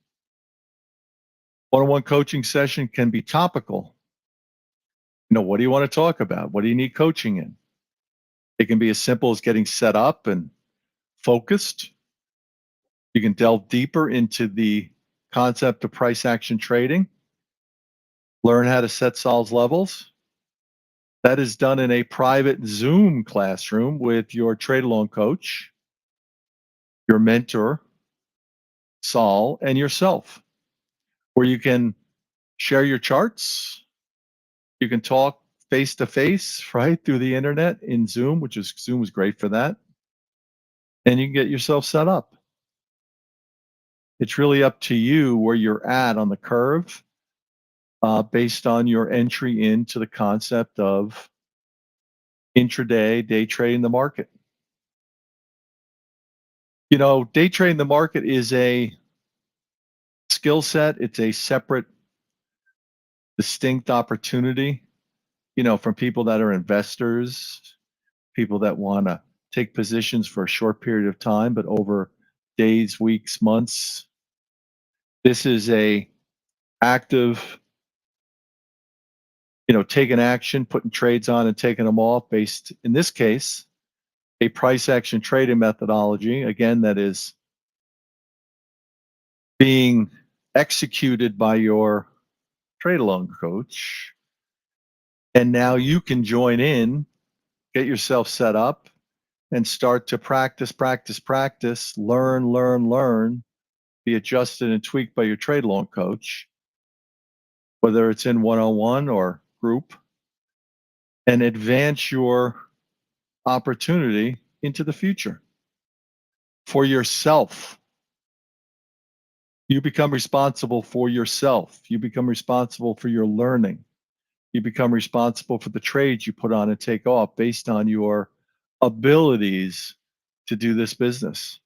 One-on-one coaching session can be topical. What do you want to talk about? What do you need coaching in? It can be as simple as getting set up and focused. You can delve deeper into the concept of price action trading, learn how to set Sol's levels. That is done in a private Zoom classroom with your trade along coach, your mentor, Sol, and yourself, where you can share your charts. You can talk face to face, right, through the internet in Zoom, Zoom is great for that. And you can get yourself set up. It's really up to you where you're at on the curve based on your entry into the concept of intraday, day trading the market. Day trading the market is a skill set. It's a separate, distinct opportunity, from people that are investors, people that want to take positions for a short period of time, but over days, weeks, months. This is a active, taking action, putting trades on and taking them off based, in this case, a price action trading methodology, again, that is being executed by your trade along coach. And now you can join in, get yourself set up, and start to practice, learn, be adjusted and tweaked by your trade along coach, whether it's in one-on-one or group, and advance your opportunity into the future for yourself. You become responsible for yourself. You become responsible for your learning. You become responsible for the trades you put on and take off based on your abilities to do this business.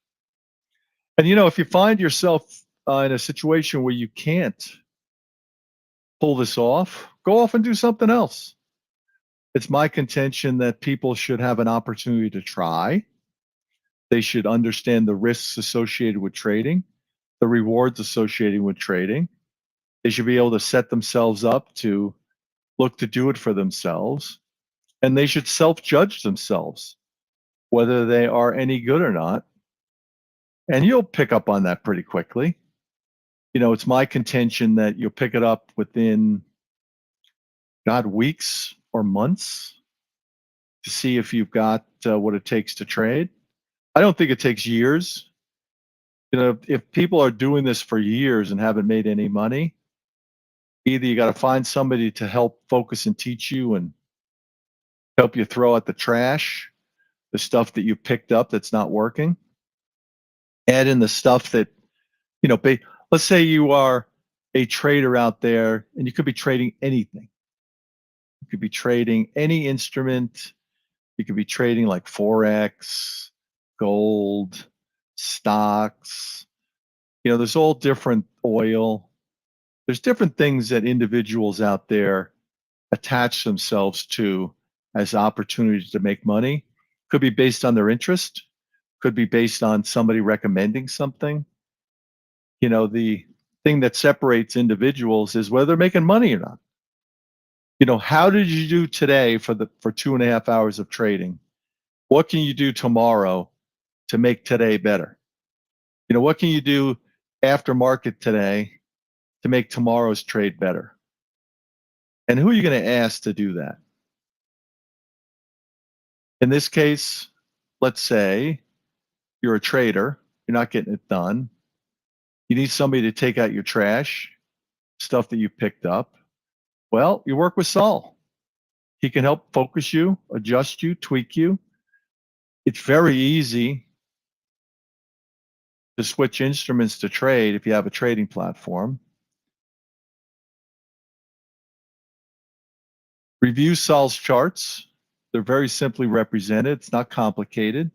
And if you find yourself in a situation where you can't pull this off, go off and do something else. It's my contention that people should have an opportunity to try. They should understand the risks associated with trading, the rewards associated with trading. They should be able to set themselves up to look to do it for themselves. And they should self-judge themselves, whether they are any good or not. And you'll pick up on that pretty quickly. It's my contention that you'll pick it up within, weeks or months to see if you've got what it takes to trade. I don't think it takes years. If people are doing this for years and haven't made any money, either you got to find somebody to help focus and teach you and help you throw out the trash, the stuff that you picked up that's not working. Add in the stuff that, let's say you are a trader out there and you could be trading anything. You could be trading any instrument. You could be trading like Forex, gold, stocks. There's all different oil. There's different things that individuals out there attach themselves to as opportunities to make money. Could be based on their interest, could be based on somebody recommending something. The thing that separates individuals is whether they're making money or not. How did you do today for 2.5 hours of trading? What can you do tomorrow to make today better? What can you do after market today to make tomorrow's trade better? And who are you going to ask to do that? In this case, let's say you're a trader, you're not getting it done. You need somebody to take out your trash, stuff that you picked up. Well, you work with Sol. He can help focus you, adjust you, tweak you. It's very easy to switch instruments to trade if you have a trading platform. Review Sol's charts. They're very simply represented. It's not complicated.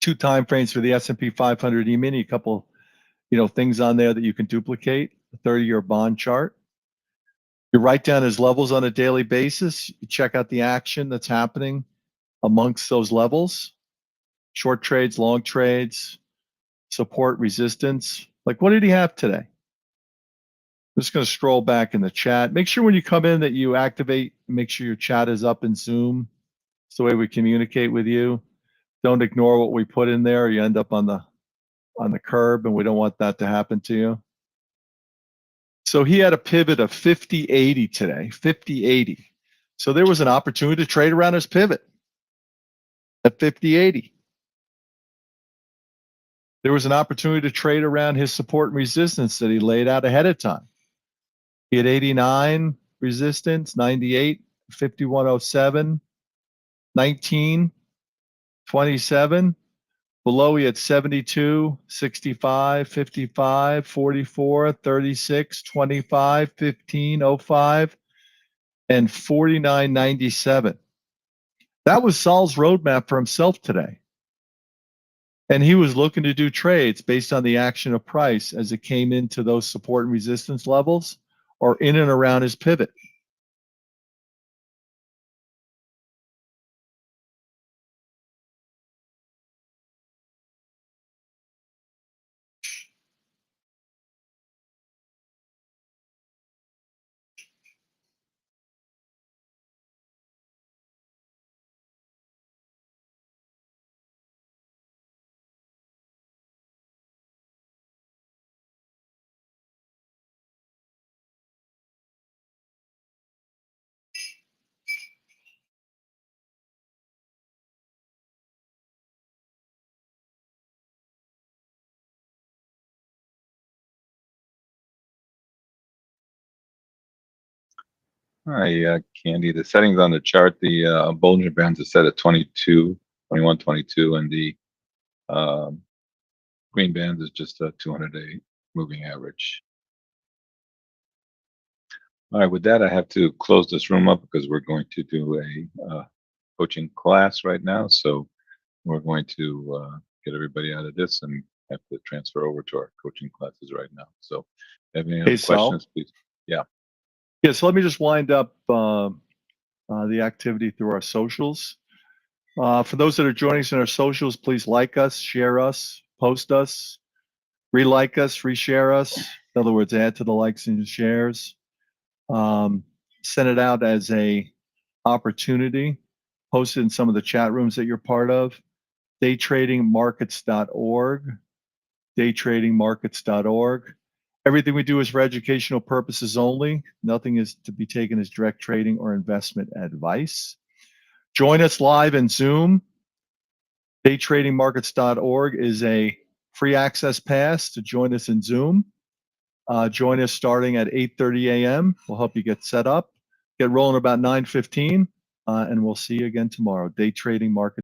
2 time frames for the S&P 500 E-mini, a couple, things on there that you can duplicate. A 30-year bond chart. You write down his levels on a daily basis. You check out the action that's happening amongst those levels. Short trades, long trades, support, resistance. Like, what did he have today? I'm just going to scroll back in the chat. Make sure when you come in that you activate, make sure your chat is up in Zoom. It's the way we communicate with you. Don't ignore what we put in there. You end up on the curb, and we don't want that to happen to you. So he had a pivot of 50.80 today, 50.80. So there was an opportunity to trade around his pivot at 50.80. There was an opportunity to trade around his support and resistance that he laid out ahead of time. He had 89 resistance, 98, 5107, 19, 27. Below he had 72, 65, 55, 44, 36, 25, 15, 05, and 49.97. That was Saul's roadmap for himself today. And he was looking to do trades based on the action of price as it came into those support and resistance levels or in and around his pivot. Hi, Candy. The settings on the chart, the Bollinger Bands are set at 22, 21, 22, and the um, green band is just a 200-day moving average. All right, with that, I have to close this room up because we're going to do a coaching class right now. So we're going to get everybody out of this and have to transfer over to our coaching classes right now. So if you have any other questions, please. Yeah. Yeah, so let me just wind up the activity through our socials. For those that are joining us in our socials, please like us, share us, post us, re-like us, reshare us. In other words, add to the likes and shares. Send it out as a opportunity. Post it in some of the chat rooms that you're part of. Daytradingmarkets.org. Daytradingmarkets.org. Everything we do is for educational purposes only. Nothing is to be taken as direct trading or investment advice. Join us live in Zoom. Daytradingmarkets.org is a free access pass to join us in Zoom. Join us starting at 8:30 a.m. We'll help you get set up. Get rolling about 9:15, and we'll see you again tomorrow. Day Trading Markets.